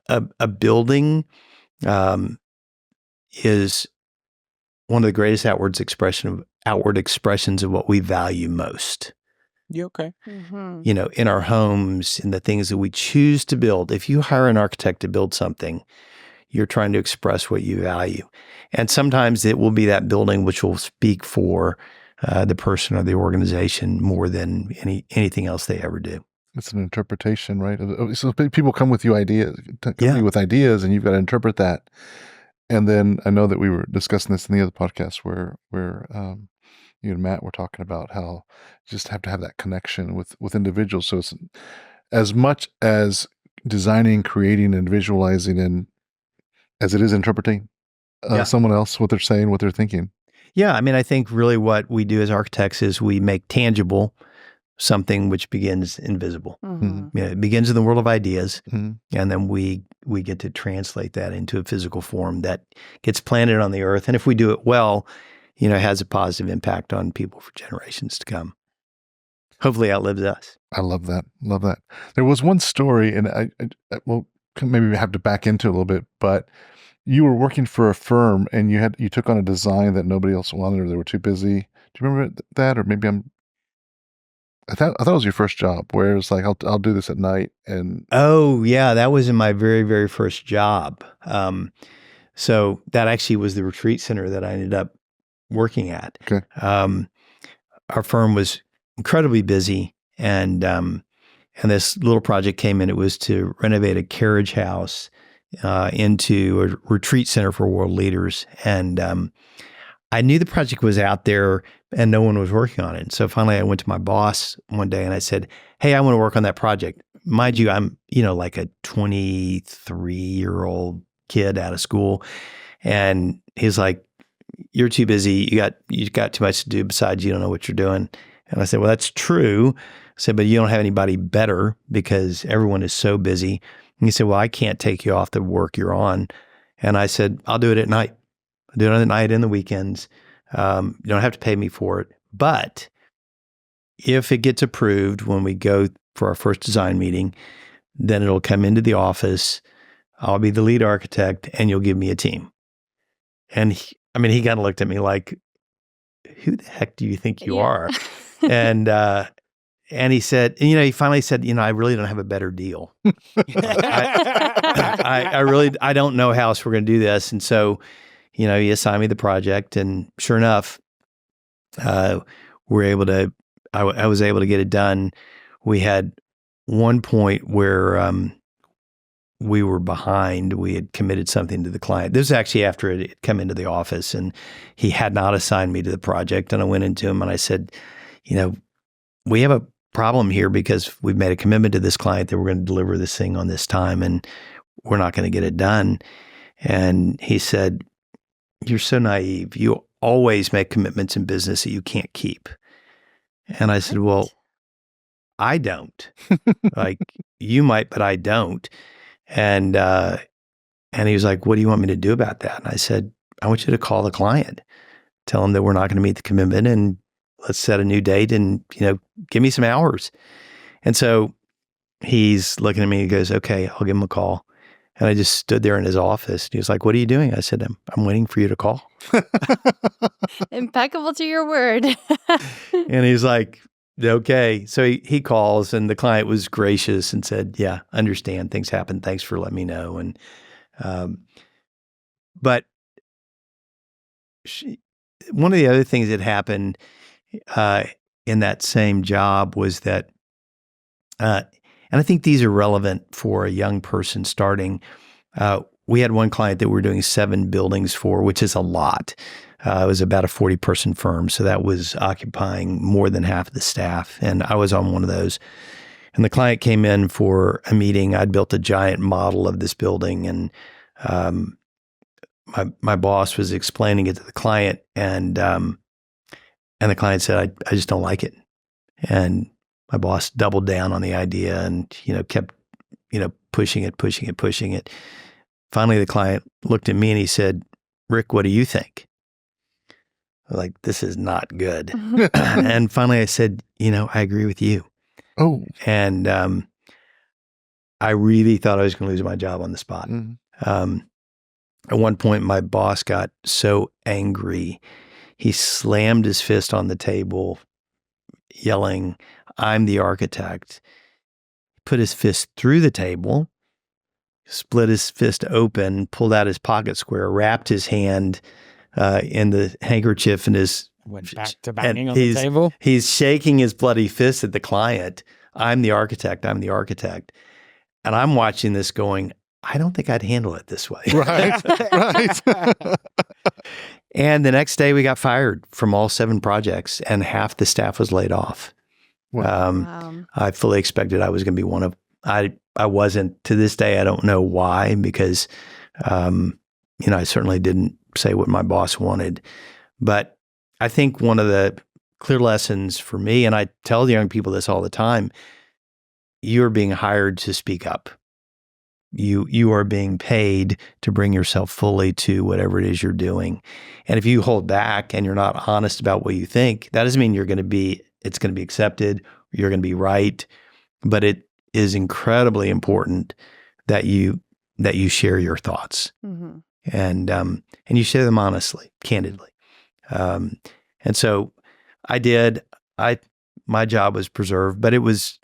a building is one of the greatest outward expressions of what we value most. You okay? Mm-hmm. You know, in our homes, in the things that we choose to build. If you hire an architect to build something, you're trying to express what you value. And sometimes it will be that building which will speak for the person or the organization more than anything else they ever do. It's an interpretation, right? So people come with you with ideas, and you've got to interpret that. And then I know that we were discussing this in the other podcast where you and Matt were talking about how you just have to have that connection with individuals. So it's as much as designing, creating, and visualizing, and as it is interpreting someone else, what they're saying, what they're thinking. Yeah, I mean, I think really what we do as architects is we make tangible something which begins invisible. Mm-hmm. You know, it begins in the world of ideas, and then we get to translate that into a physical form that gets planted on the earth. And if we do it well, you know, it has a positive impact on people for generations to come. Hopefully outlives us. I love that. Love that. There was one story, and I well, maybe we have to back into it a little bit, but you were working for a firm and you took on a design that nobody else wanted, or they were too busy. Do you remember that? Or maybe I thought it was your first job, where it's like, I'll do this at night. And oh yeah, that was in my very, very first job. So that actually was the retreat center that I ended up working at. Okay. Our firm was incredibly busy, and this little project came in. It was to renovate a carriage house into a retreat center for world leaders. And I knew the project was out there and no one was working on it. And so finally I went to my boss one day and I said, "Hey, I want to work on that project." Mind you, I'm, like a 23-year-old kid out of school. And he's like, "You're too busy. You got too much to do. Besides, you don't know what you're doing." And I said, "Well, that's true." I said, "But you don't have anybody better because everyone is so busy." And he said, "Well, I can't take you off the work you're on." And I said, "I'll do it at night. I'll do it at night and the weekends. You don't have to pay me for it. But if it gets approved when we go for our first design meeting, then it'll come into the office. I'll be the lead architect and you'll give me a team." And he kind of looked at me like, "Who the heck do you think you are?" And he said, he finally said, "I really don't have a better deal. I don't know how else we're going to do this." And so, he assigned me the project, and sure enough, I was able to get it done. We had one point where we were behind. We had committed something to the client. This was actually after it had come into the office, and he had not assigned me to the project. And I went into him and I said, "We have a problem here because we've made a commitment to this client that we're going to deliver this thing on this time, and we're not going to get it done." And he said, "You're so naive. You always make commitments in business that you can't keep." And I said, "Well, I don't. Like, you might, but I don't." And he was like, "What do you want me to do about that?" And I said, "I want you to call the client, tell them that we're not going to meet the commitment, and let's set a new date, and, give me some hours." And so he's looking at me and he goes, "Okay, I'll give him a call." And I just stood there in his office. And he was like, "What are you doing?" I said, I'm waiting for you to call." Impeccable to your word. And he's like, Okay. So he calls, and the client was gracious and said, yeah, understand, things happen. Thanks for letting me know. And, but one of the other things that happened in that same job was that, and I think these are relevant for a young person starting. We had one client that we were doing 7 buildings for, which is a lot. It was about a 40-person firm, so that was occupying more than half of the staff, and I was on one of those. And the client came in for a meeting. I'd built a giant model of this building, and my boss was explaining it to the client, and the client said, I just don't like it. And my boss doubled down on the idea and, kept, pushing it. Finally, the client looked at me and he said, Rick, what do you think? I was like, this is not good. And finally I said, I agree with you. Oh. And I really thought I was going to lose my job on the spot. Mm-hmm. At one point, my boss got so angry, he slammed his fist on the table, yelling, I'm the architect. Put his fist through the table, split his fist open, pulled out his pocket square, wrapped his hand in the handkerchief, and went back to banging on the table. He's shaking his bloody fist at the client. I'm the architect. And I'm watching this going, I don't think I'd handle it this way. Right. And the next day we got fired from all 7 projects, and half the staff was laid off. Wow. I fully expected I was going to be one of, I wasn't. To this day, I don't know why, because, I certainly didn't say what my boss wanted. But I think one of the clear lessons for me, and I tell the young people this all the time, you're being hired to speak up. You are being paid to bring yourself fully to whatever it is you're doing. And if you hold back and you're not honest about what you think, that doesn't mean it's going to be accepted, you're going to be right. But it is incredibly important that you share your thoughts. Mm-hmm. And you share them honestly, candidly. And so I did. My job was preserved, but it was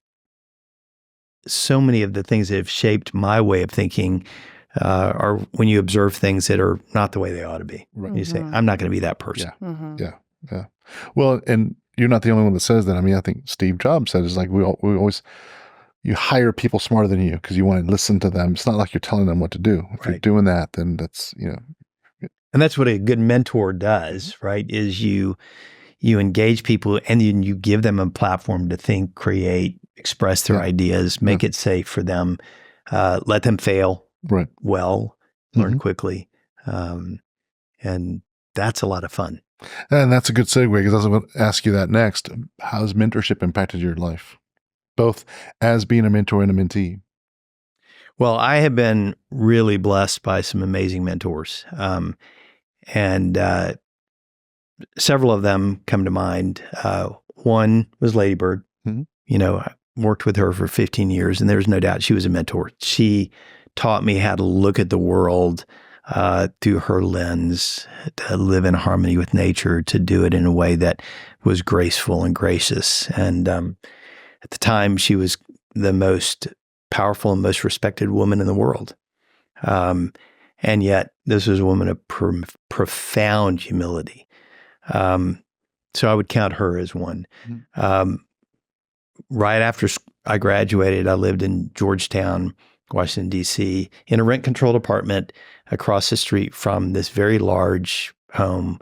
so many of the things that have shaped my way of thinking are when you observe things that are not the way they ought to be. Right. You say, I'm not going to be that person. Yeah. Mm-hmm. Yeah. Well, and you're not the only one that says that. I mean, I think Steve Jobs said, it's like we always, you hire people smarter than you because you want to listen to them. It's not like you're telling them what to do. If you're doing that, then that's, And that's what a good mentor does, right? Is you engage people and then you give them a platform to think, create, express their ideas, make it safe for them, let them fail well, learn quickly. And that's a lot of fun. And that's a good segue, because I was going to ask you that next. How has mentorship impacted your life, both as being a mentor and a mentee? Well, I have been really blessed by some amazing mentors. And several of them come to mind. One was Lady Bird. Mm-hmm. I worked with her for 15 years, and there's no doubt she was a mentor. She taught me how to look at the world through her lens, to live in harmony with nature, to do it in a way that was graceful and gracious. And at the time, she was the most powerful and most respected woman in the world. And yet, this was a woman of profound humility. So I would count her as one. Mm-hmm. Right after I graduated, I lived in Georgetown, Washington, D.C., in a rent-controlled apartment across the street from this very large home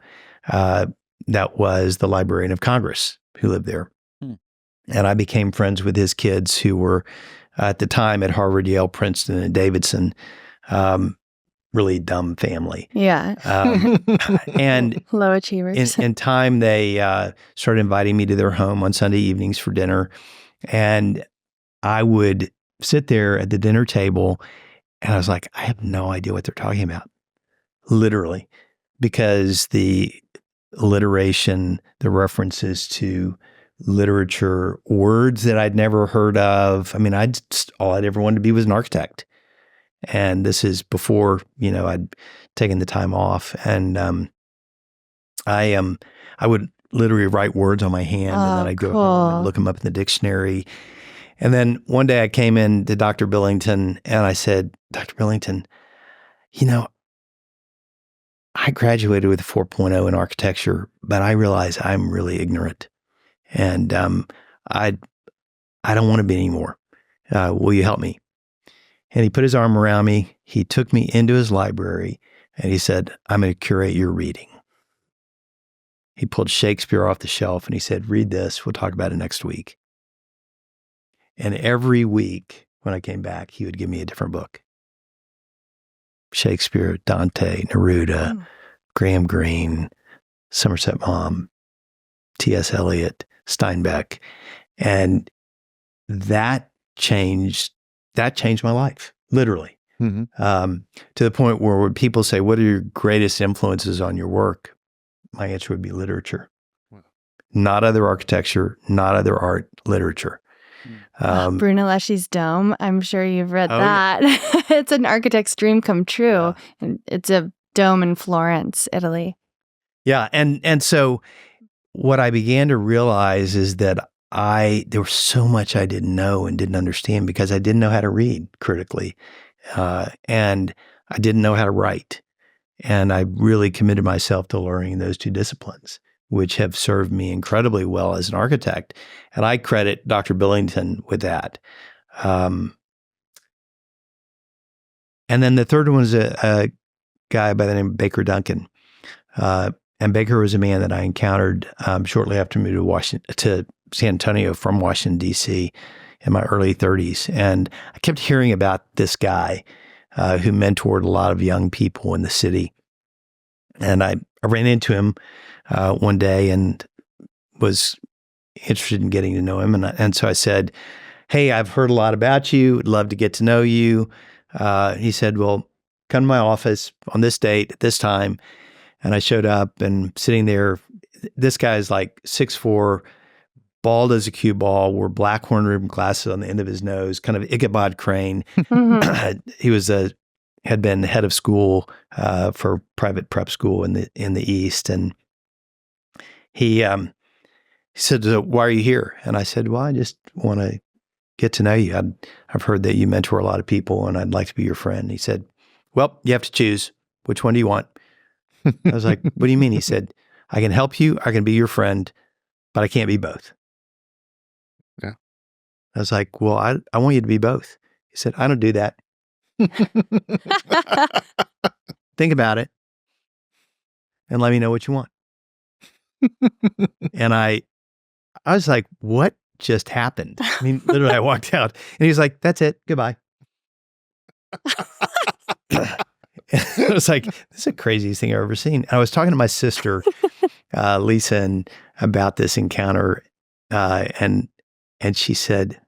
that was the Librarian of Congress who lived there. And I became friends with his kids, who were at the time at Harvard, Yale, Princeton, and Davidson. Really dumb family. Yeah. And low achievers. In time, they started inviting me to their home on Sunday evenings for dinner. And I would sit there at the dinner table, and I was like, I have no idea what they're talking about. Literally. Because the alliteration, the references to literature, words that I'd never heard of. I mean, all I'd ever wanted to be was an architect. And this is before, I'd taken the time off. And I would literally write words on my hand, and then I'd go home and look them up in the dictionary. And then one day I came in to Dr. Billington and I said, Dr. Billington, I graduated with a 4.0 in architecture, but I realize I'm really ignorant. And I don't want to be anymore. Will you help me? And he put his arm around me. He took me into his library and he said, I'm going to curate your reading. He pulled Shakespeare off the shelf and he said, read this. We'll talk about it next week. And every week when I came back, he would give me a different book. Shakespeare, Dante, Neruda, Graham Greene, Somerset Maugham, T.S. Eliot, Steinbeck. And that changed my life, literally. To the point where when people say, what are your greatest influences on your work? My answer would be literature. Wow. Not other architecture, not other art, literature. Brunelleschi's Dome. I'm sure you've read that. Yeah. It's an architect's dream come true. Yeah. And it's a dome in Florence, Italy. Yeah. And so what I began to realize is that there was so much I didn't know and didn't understand because I didn't know how to read critically. And I didn't know how to write. And I really committed myself to learning those two disciplines, which have served me incredibly well as an architect. And I credit Dr. Billington with that. And then the third one is a guy by the name of Baker Duncan. And Baker was a man that I encountered shortly after moving to San Antonio from Washington, D.C. in my early 30s. And I kept hearing about this guy who mentored a lot of young people in the city. And I ran into him one day and was interested in getting to know him. And so I said, hey, I've heard a lot about you. Would love to get to know you. He said, well, come to my office on this date at this time. And I showed up and sitting there, this guy's like 6'4", bald as a cue ball, wore black horn rimmed glasses on the end of his nose, kind of Ichabod Crane. He had been head of school for private prep school in the East. And he said, so why are you here? And I said, well, I just want to get to know you. I've heard that you mentor a lot of people and I'd like to be your friend. He said, well, you have to choose. Which one do you want? I was like, what do you mean? He said, I can help you. I can be your friend, but I can't be both. Yeah. I was like, well, I want you to be both. He said, I don't do that. Think about it and let me know what you want. And I was like, what just happened? I mean, literally I walked out and he was like, that's it. Goodbye. I was like, this is the craziest thing I've ever seen. And I was talking to my sister, Lisa, about this encounter. And she said,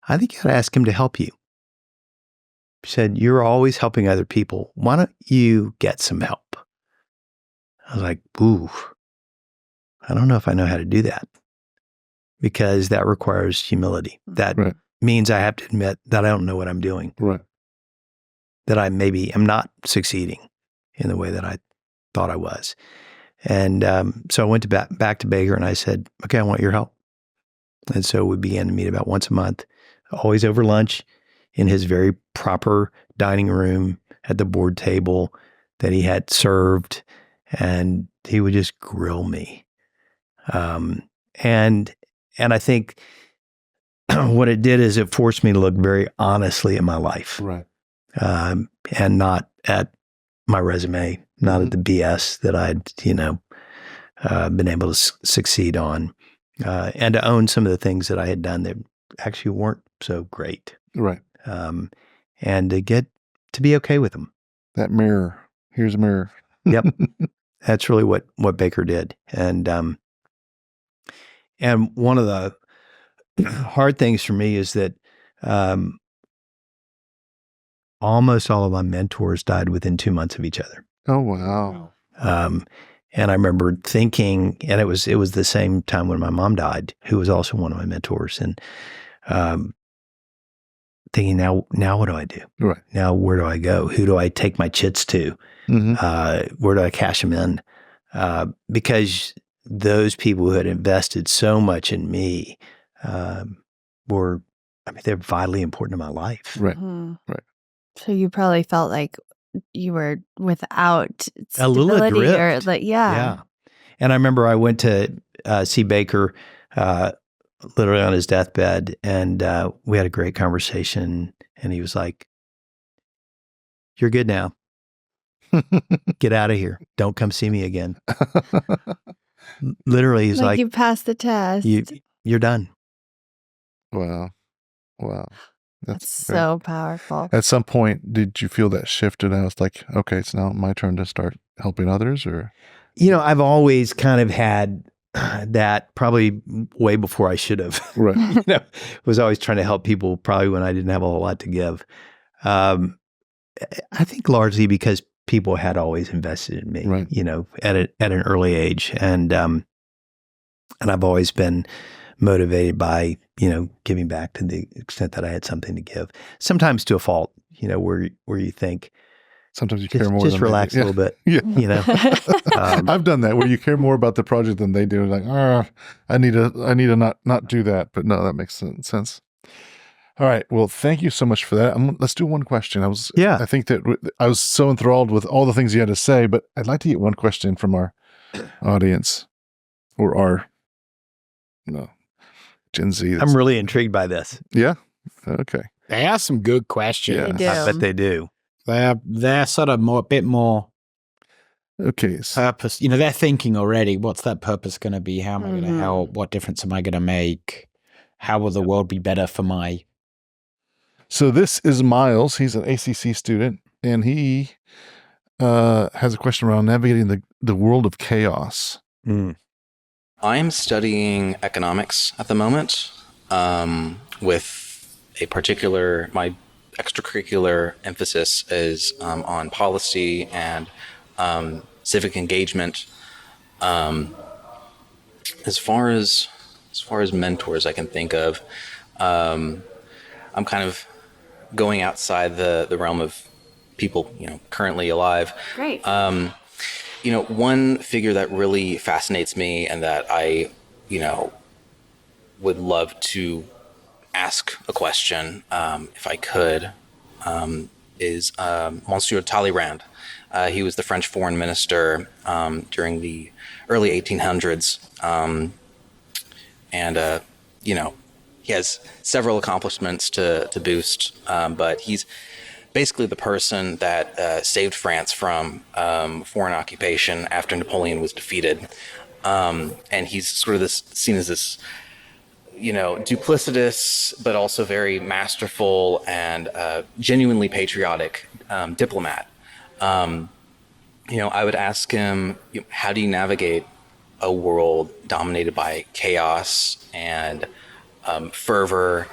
I think you ought to ask him to help you. She said, you're always helping other people. Why don't you get some help? I was like, ooh, I don't know if I know how to do that because that requires humility. That means I have to admit that I don't know what I'm doing. Right. That I maybe am not succeeding in the way that I thought I was. And so I went back to Baker and I said, okay, I want your help. And so we began to meet about once a month, always over lunch in his very proper dining room at the board table that he had served. And he would just grill me. And I think what it did is it forced me to look very honestly at my life. Right. And not at my resume, not at the BS that I'd, been able to succeed on, and to own some of the things that I had done that actually weren't so great. Right. And to be okay with them. That mirror. Here's a mirror. Yep. That's really what Baker did. And one of the hard things for me is that, almost all of my mentors died within 2 months of each other. Oh, wow. And I remember thinking, and it was the same time when my mom died, who was also one of my mentors, and thinking, now what do I do? Right. Now where do I go? Who do I take my chits to? Mm-hmm. Where do I cash them in? Because those people who had invested so much in me they're vitally important in my life. Right. Mm-hmm. Right. So you probably felt like you were without A little stability adrift. or like, yeah. And I remember I went to see Baker literally on his deathbed, and we had a great conversation, and he was like, "You're good now. Get out of here. Don't come see me again." Literally, he's like, you passed the test. You're done. Wow. That's so powerful. At some point, did you feel that shift? And I was like, okay, it's now my turn to start helping others, or? I've always kind of had that, probably way before I should have. Right. Was always trying to help people, probably when I didn't have a whole lot to give. I think largely because people had always invested in me, right. At an early age. And I've always been motivated by, giving back to the extent that I had something to give. Sometimes to a fault, where you think, sometimes you care more. Just relax a little bit. Yeah. I've done that where you care more about the project than they do. Like, I need to not do that. But no, that makes sense. All right. Well, thank you so much for that. Let's do one question. I think that I was so enthralled with all the things you had to say, but I'd like to get one question from our audience or our, Gen Z. I'm really intrigued by this. Yeah. Okay. They ask some good questions. Yeah. They do. I bet they do. They're sort of a bit more okay purpose. They're thinking already. What's that purpose going to be? How am I going to help? What difference am I going to make? How will the world be better for my? So this is Miles. He's an ACC student, and he has a question around navigating the world of chaos. I'm studying economics at the moment, with my extracurricular emphasis is on policy and civic engagement. As far as mentors I can think of, I'm kind of going outside the realm of people currently alive. Great. One figure that really fascinates me and that I would love to ask a question, if I could, is Monsieur Talleyrand. He was the French foreign minister during the early 1800s, and he has several accomplishments to boast, but he's basically the person that saved France from foreign occupation after Napoleon was defeated, and he's sort of seen as this duplicitous, but also very masterful and genuinely patriotic diplomat. I would ask him, how do you navigate a world dominated by chaos and fervor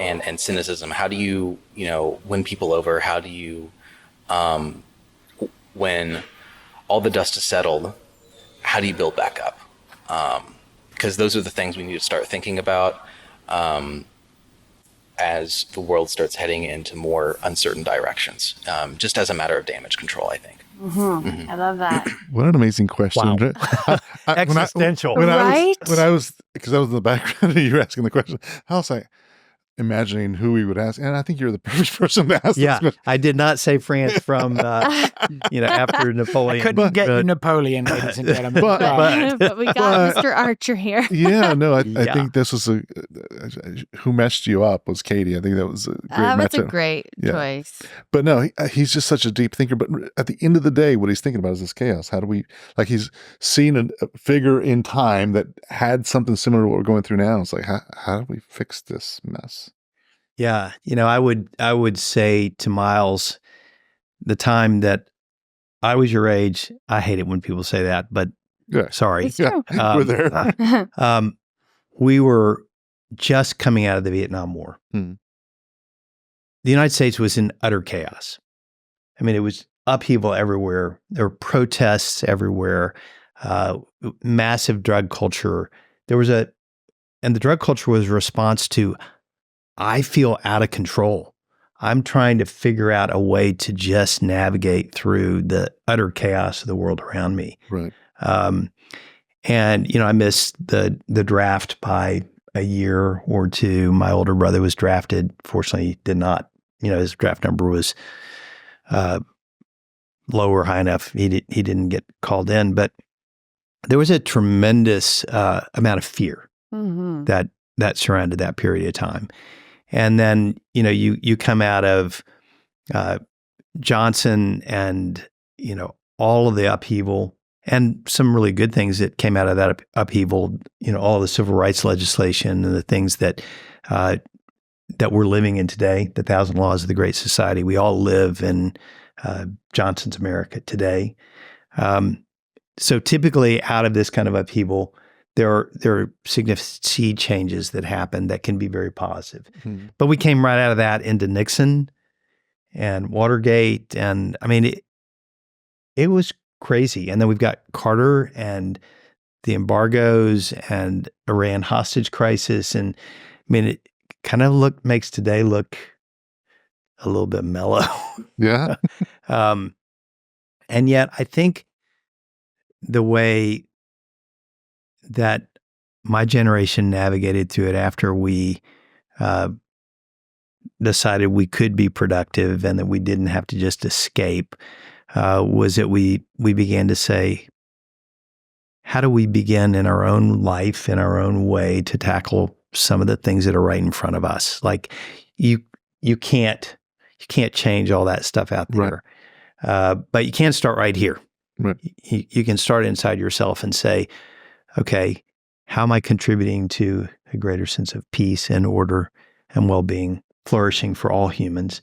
and cynicism? How do you, win people over? How do you, when all the dust is settled, how do you build back up? Because those are the things we need to start thinking about as the world starts heading into more uncertain directions, just as a matter of damage control, I think. I love that. What an amazing question. Wow. Existential. When Right? I was because I was in the background and you were asking the question, I was like imagining who we would ask. And I think you're the perfect person to ask this question. I did not say France from, after Napoleon. I couldn't get you Napoleon, ladies and gentlemen. But we got Mr. Archer here. Yeah, no, I think this was who messed you up was Katie. I think that was a great That's a matchup. great choice. But no, he's just such a deep thinker. But at the end of the day, what he's thinking about is this chaos. How do we, he's seen a figure in time that had something similar to what we're going through now. It's like, how do we fix this mess? Yeah. I would say to Miles, the time that I was your age, I hate it when people say that, but sorry. It's true. We're there. We were just coming out of the Vietnam War. The United States was in utter chaos. I mean, it was upheaval everywhere. There were protests everywhere, massive drug culture. And the drug culture was a response to, I feel out of control. I'm trying to figure out a way to just navigate through the utter chaos of the world around me. Right. And, I missed the draft by a year or two. My older brother was drafted. Fortunately, he did not. His draft number was low or high enough. He didn't get called in. But there was a tremendous amount of fear that surrounded that period of time. And then, you come out of Johnson and, all of the upheaval and some really good things that came out of that upheaval, all the civil rights legislation and the things that we're living in today, the 1,000 Laws of the Great Society. We all live in Johnson's America today. So typically out of this kind of upheaval, there are significant sea changes that happen that can be very positive. But we came right out of that into Nixon and Watergate. And I mean, it was crazy. And then we've got Carter and the embargoes and Iran hostage crisis. And I mean, it kind of makes today look a little bit mellow. Yeah. And yet I think the way that my generation navigated through it after we decided we could be productive and that we didn't have to just escape was that we began to say, how do we begin in our own life, in our own way, to tackle some of the things that are right in front of us? Like you can't change all that stuff out there, but you can start right here. Right. You can start inside yourself and say, okay, how am I contributing to a greater sense of peace and order and well-being, flourishing for all humans?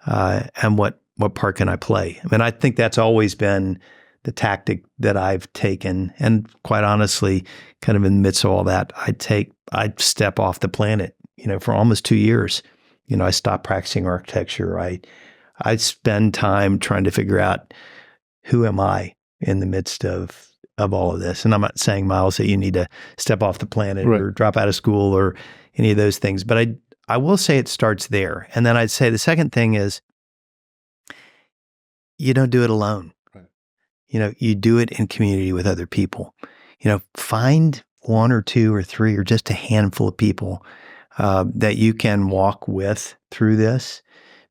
And what part can I play? I mean, I think that's always been the tactic that I've taken. And quite honestly, kind of in the midst of all that, I'd step off the planet, for almost 2 years. I stopped practicing architecture. I spend time trying to figure out, who am I in the midst of all of this? And I'm not saying, Miles, that you need to step off the planet or drop out of school or any of those things, but I will say it starts there. And then I'd say the second thing is, you don't do it alone. Right. You do it in community with other people. Find one or two or three or just a handful of people that you can walk with through this,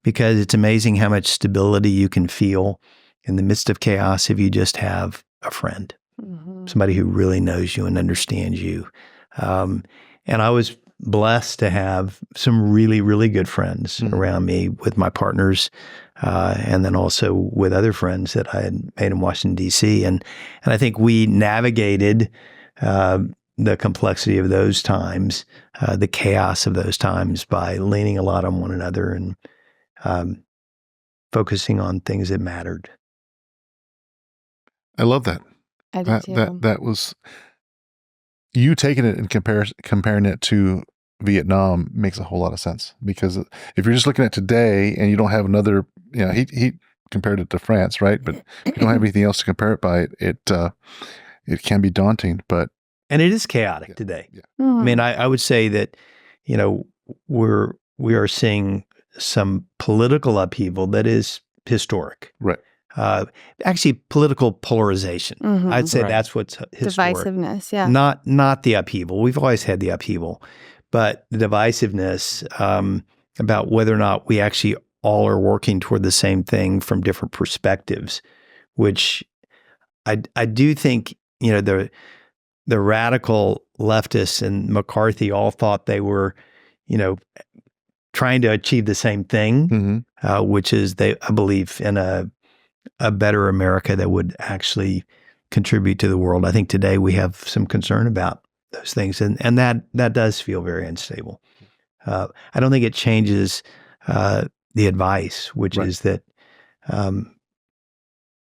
because it's amazing how much stability you can feel in the midst of chaos if you just have a friend, somebody who really knows you and understands you. And I was blessed to have some really, really good friends around me with my partners, and then also with other friends that I had made in Washington, D.C. And I think we navigated the complexity of those times, the chaos of those times, by leaning a lot on one another and focusing on things that mattered. I love that. I do too. That was you taking it and comparing it to Vietnam makes a whole lot of sense, because if you're just looking at today and you don't have another, he compared it to France, right? But if you don't have anything else to compare it by, it can be daunting. And it is chaotic today. Yeah. Mm-hmm. I mean, I would say that we are seeing some political upheaval that is historic. Right. Actually, political polarization. I'd say that's what's historic. Divisiveness, yeah. Not the upheaval. We've always had the upheaval, but the divisiveness about whether or not we actually all are working toward the same thing from different perspectives, which I do think, the radical leftists and McCarthy all thought they were, trying to achieve the same thing, which is I believe in a better America that would actually contribute to the world. I think today we have some concern about those things, and that does feel very unstable. I don't think it changes the advice, which is that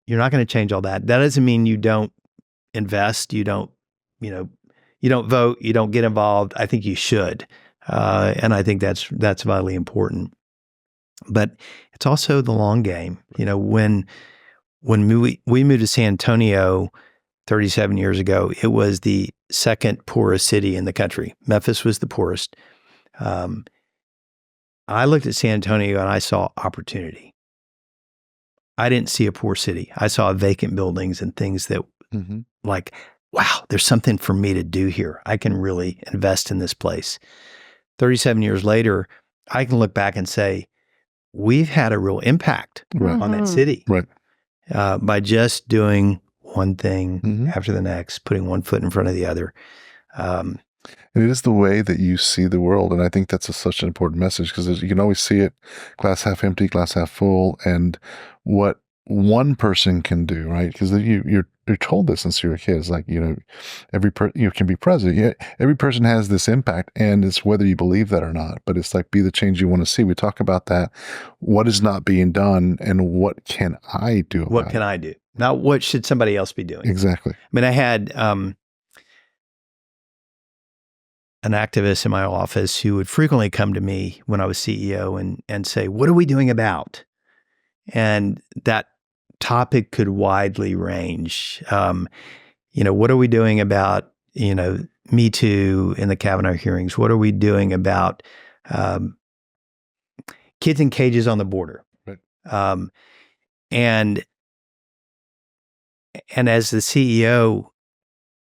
you're not going to change all that. That doesn't mean you don't invest, you don't vote, you don't get involved. I think you should, and I think that's vitally important. But it's also the long game. When we moved to San Antonio 37 years ago, it was the second poorest city in the country. Memphis was the poorest. I looked at San Antonio and I saw opportunity. I didn't see a poor city. I saw vacant buildings and things that like, wow, there's something for me to do here. I can really invest in this place. 37 years later, I can look back and say, we've had a real impact on that city by just doing one thing after the next, putting one foot in front of the other. And it is the way that you see the world. And I think that's such an important message, because you can always see it glass half empty, glass half full, and what one person can do, right? Because you're told this since you're a kid. It's like, every person can be president. Yeah, every person has this impact, and it's whether you believe that or not. But it's like, be the change you want to see. We talk about that. What is not being done, and what can I do about it? What can I do? Not what should somebody else be doing? Exactly. I mean, I had an activist in my office who would frequently come to me when I was CEO and say, "What are we doing about?" And that topic could widely range. What are we doing about, Me Too in the Kavanaugh hearings? What are we doing about kids in cages on the border? Right. And as the CEO,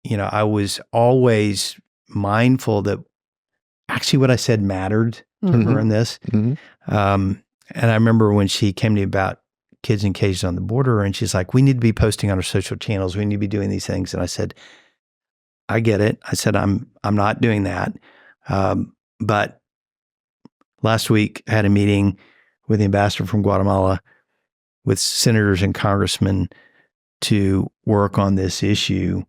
I was always mindful that actually what I said mattered to her in this. And I remember when she came to me about kids in cages on the border, and she's like, we need to be posting on our social channels. We need to be doing these things. And I said, I get it. I said, I'm not doing that. But last week I had a meeting with the ambassador from Guatemala, with senators and congressmen, to work on this issue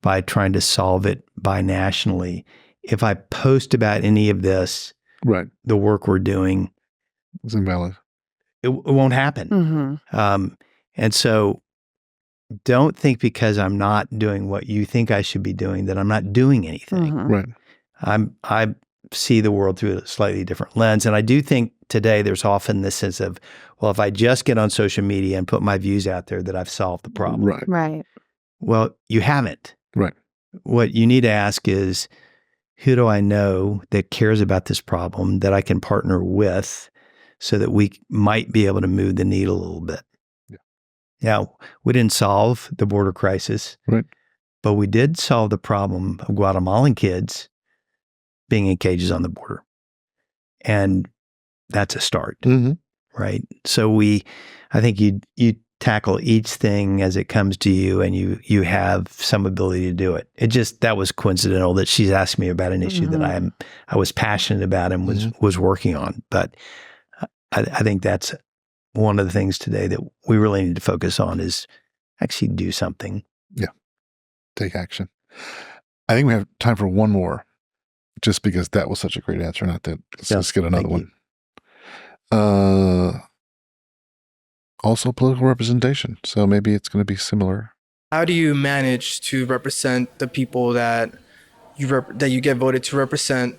by trying to solve it binationally. If I post about any of this, the work we're doing, it's invalid. It won't happen. And so don't think because I'm not doing what you think I should be doing that I'm not doing anything. Right. I see the world through a slightly different lens. And I do think today there's often this sense of, well, if I just get on social media and put my views out there, that I've solved the problem. Right. Well, you haven't. Right. What you need to ask is, who do I know that cares about this problem that I can partner with, so that we might be able to move the needle a little bit? Now, we didn't solve the border crisis, but we did solve the problem of Guatemalan kids being in cages on the border. And that's a start, right? So I think you tackle each thing as it comes to you, and you have some ability to do it. That was coincidental that she's asked me about an issue that I was passionate about and was working on. But I think that's one of the things today that we really need to focus on, is actually do something. Yeah. Take action. I think we have time for one more, just because that was such a great answer. Not that. Let's get another one. Also political representation. So maybe it's going to be similar. How do you manage to represent the people that you get voted to represent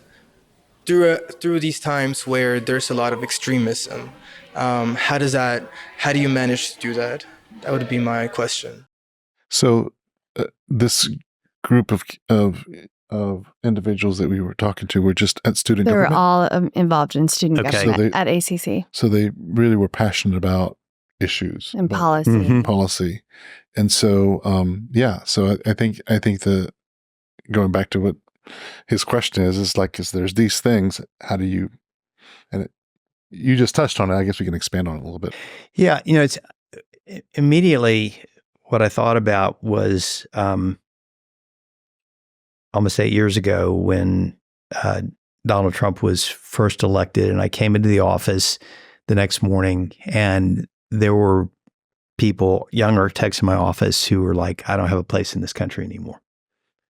through these times where there's a lot of extremism? How do you manage to do that? That would be my question. So this group of individuals that we were talking to were just at student They government. were all involved in student government at ACC. So they really were passionate about issues and policy. Policy. And so, so I think going back to what his question is like, there's these things, how do you, you just touched on it. I guess we can expand on it a little bit. Yeah. It's immediately what I thought about was almost 8 years ago when Donald Trump was first elected, and I came into the office the next morning, and there were people, young architects in my office, who were like, I don't have a place in this country anymore.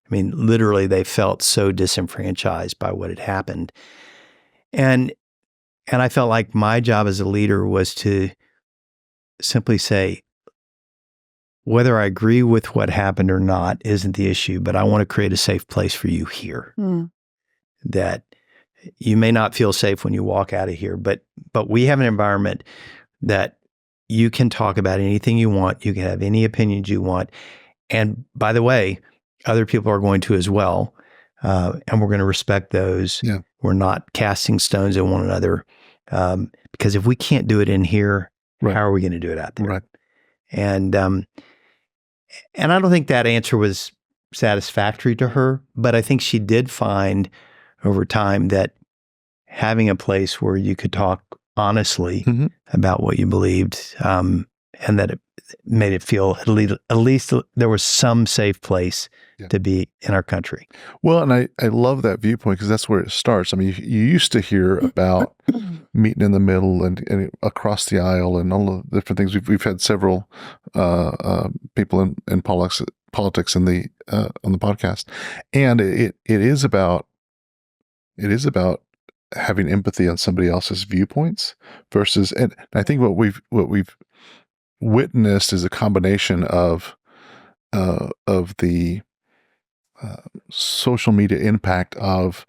I mean, literally, they felt so disenfranchised by what had happened. And I felt like my job as a leader was to simply say, whether I agree with what happened or not isn't the issue, but I want to create a safe place for you here. That you may not feel safe when you walk out of here, but we have an environment that you can talk about anything you want. You can have any opinions you want. And by the way, other people are going to as well. And we're going to respect those. Yeah. We're not casting stones at one another. Because if we can't do it in here, how are we going to do it out there? Right. And I don't think that answer was satisfactory to her. But I think she did find over time that having a place where you could talk honestly about what you believed, and that it made it feel at least there was some safe place to be in our country. Well, and I love that viewpoint because that's where it starts. I mean, you used to hear about meeting in the middle and across the aisle and all the different things. We've had several people in politics in the on the podcast, and it is about having empathy on somebody else's viewpoints versus, and I think what we've witnessed is a combination of the social media impact of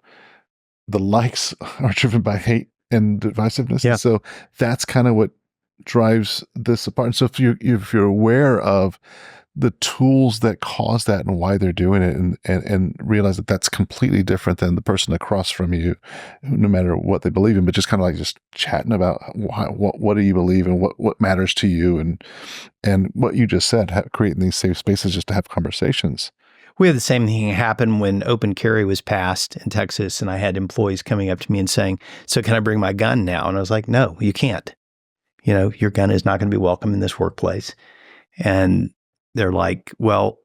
the likes are driven by hate and divisiveness. Yeah. And so that's kind of what drives this apart. And so if you're aware of the tools that cause that and why they're doing it, and realize that that's completely different than the person across from you, no matter what they believe in, but just kind of like just chatting about what do you believe and what matters to you, and what you just said, creating these safe spaces just to have conversations. We had the same thing happen when open carry was passed in Texas, and I had employees coming up to me and saying, "So can I bring my gun now?" And I was like, "No, you can't. Your gun is not going to be welcome in this workplace." And they're like, "Well,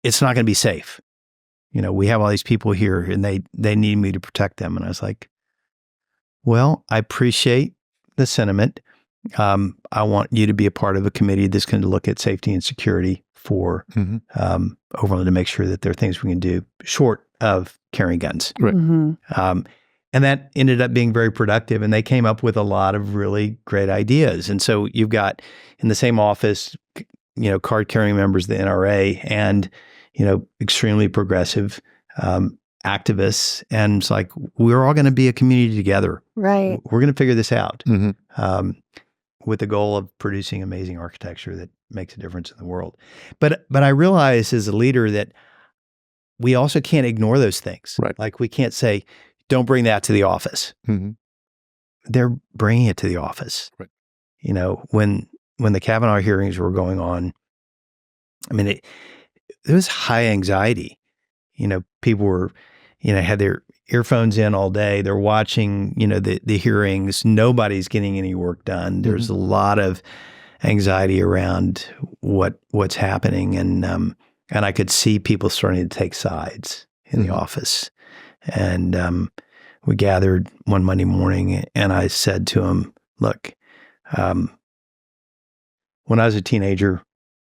it's not going to be safe. We have all these people here and they need me to protect them." And I was like, "Well, I appreciate the sentiment. I want you to be a part of a committee that's going to look at safety and security for Overland to make sure that there are things we can do short of carrying guns." Right. And that ended up being very productive. And they came up with a lot of really great ideas. And so you've got in the same office, card-carrying members of the NRA and, extremely progressive activists. And it's like, we're all going to be a community together. Right. We're going to figure this out with the goal of producing amazing architecture that makes a difference in the world. But I realize as a leader that we also can't ignore those things. Right. Like we can't say, don't bring that to the office. They're bringing it to the office. Right. When the Kavanaugh hearings were going on, I mean, it was high anxiety. People were, had their earphones in all day. They're watching, the hearings. Nobody's getting any work done. There's a lot of anxiety around what's happening, and I could see people starting to take sides in the office. And we gathered one Monday morning, and I said to him, "Look, when I was a teenager,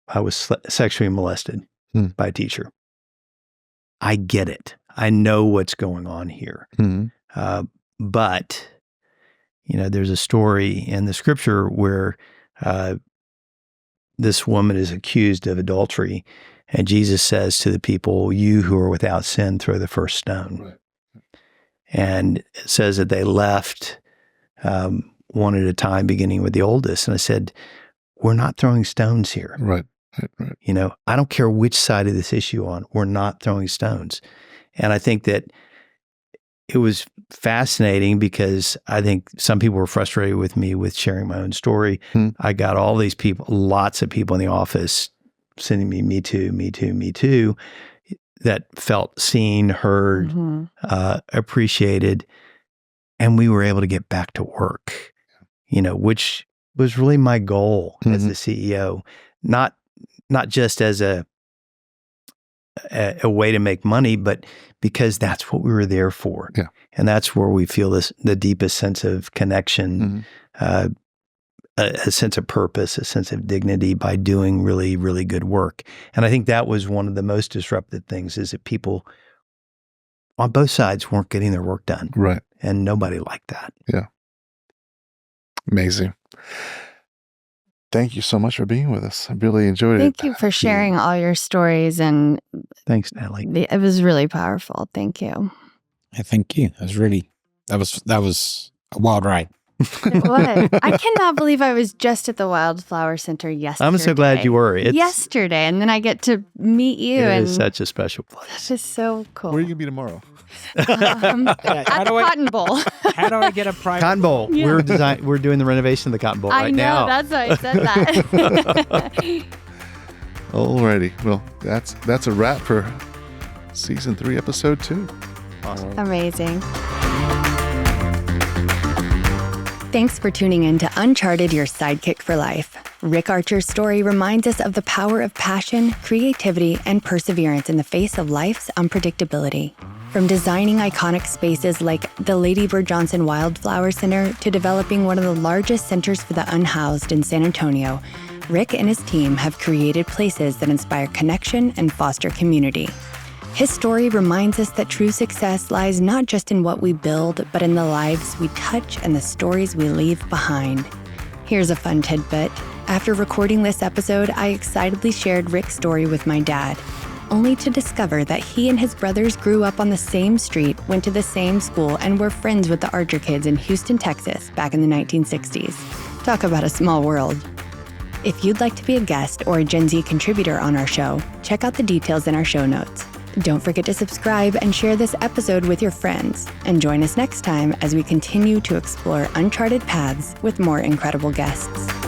I was sexually molested by a teacher. I get it. I know what's going on here. But, there's a story in the scripture where this woman is accused of adultery, and Jesus says to the people, 'You who are without sin, throw the first stone.'" Right. And it says that they left one at a time, beginning with the oldest. And I said, "We're not throwing stones here. Right. I don't care which side of this issue on. We're not throwing stones." And I think that it was fascinating because I think some people were frustrated with me with sharing my own story. I got all these people, lots of people in the office sending me, "Me too, me too, me too," that felt seen, heard, appreciated. And we were able to get back to work, which was really my goal as the CEO, not just as a way to make money, but because that's what we were there for. Yeah. And that's where we feel the deepest sense of connection, a sense of purpose, a sense of dignity by doing really, really good work. And I think that was one of the most disruptive things, is that people on both sides weren't getting their work done. Right. And nobody liked that. Yeah. Amazing. Thank you so much for being with us. I really enjoyed it. Thank you for sharing all your stories, and thanks, Natalie. It was really powerful. Thank you. Thank you. That was a wild ride. It was. I cannot believe I was just at the Wildflower Center yesterday. I'm so glad you were. Yesterday, and then I get to meet you. It is such a special place. That's just so cool. Where are you going to be tomorrow? At the Cotton Bowl. How do I get a private Cotton Bowl? Yeah. We're doing the renovation of the Cotton Bowl right now. I know. That's why I said that. Alrighty. Well, that's a wrap for season 3, episode 2. Awesome. Amazing. Thanks for tuning in to Uncharted Your Sidekick for Life. Rick Archer's story reminds us of the power of passion, creativity, and perseverance in the face of life's unpredictability. From designing iconic spaces like the Lady Bird Johnson Wildflower Center to developing one of the largest centers for the unhoused in San Antonio, Rick and his team have created places that inspire connection and foster community. His story reminds us that true success lies not just in what we build, but in the lives we touch and the stories we leave behind. Here's a fun tidbit. After recording this episode, I excitedly shared Rick's story with my dad, only to discover that he and his brothers grew up on the same street, went to the same school, and were friends with the Archer kids in Houston, Texas, back in the 1960s. Talk about a small world. If you'd like to be a guest or a Gen Z contributor on our show, check out the details in our show notes. Don't forget to subscribe and share this episode with your friends. And join us next time as we continue to explore uncharted paths with more incredible guests.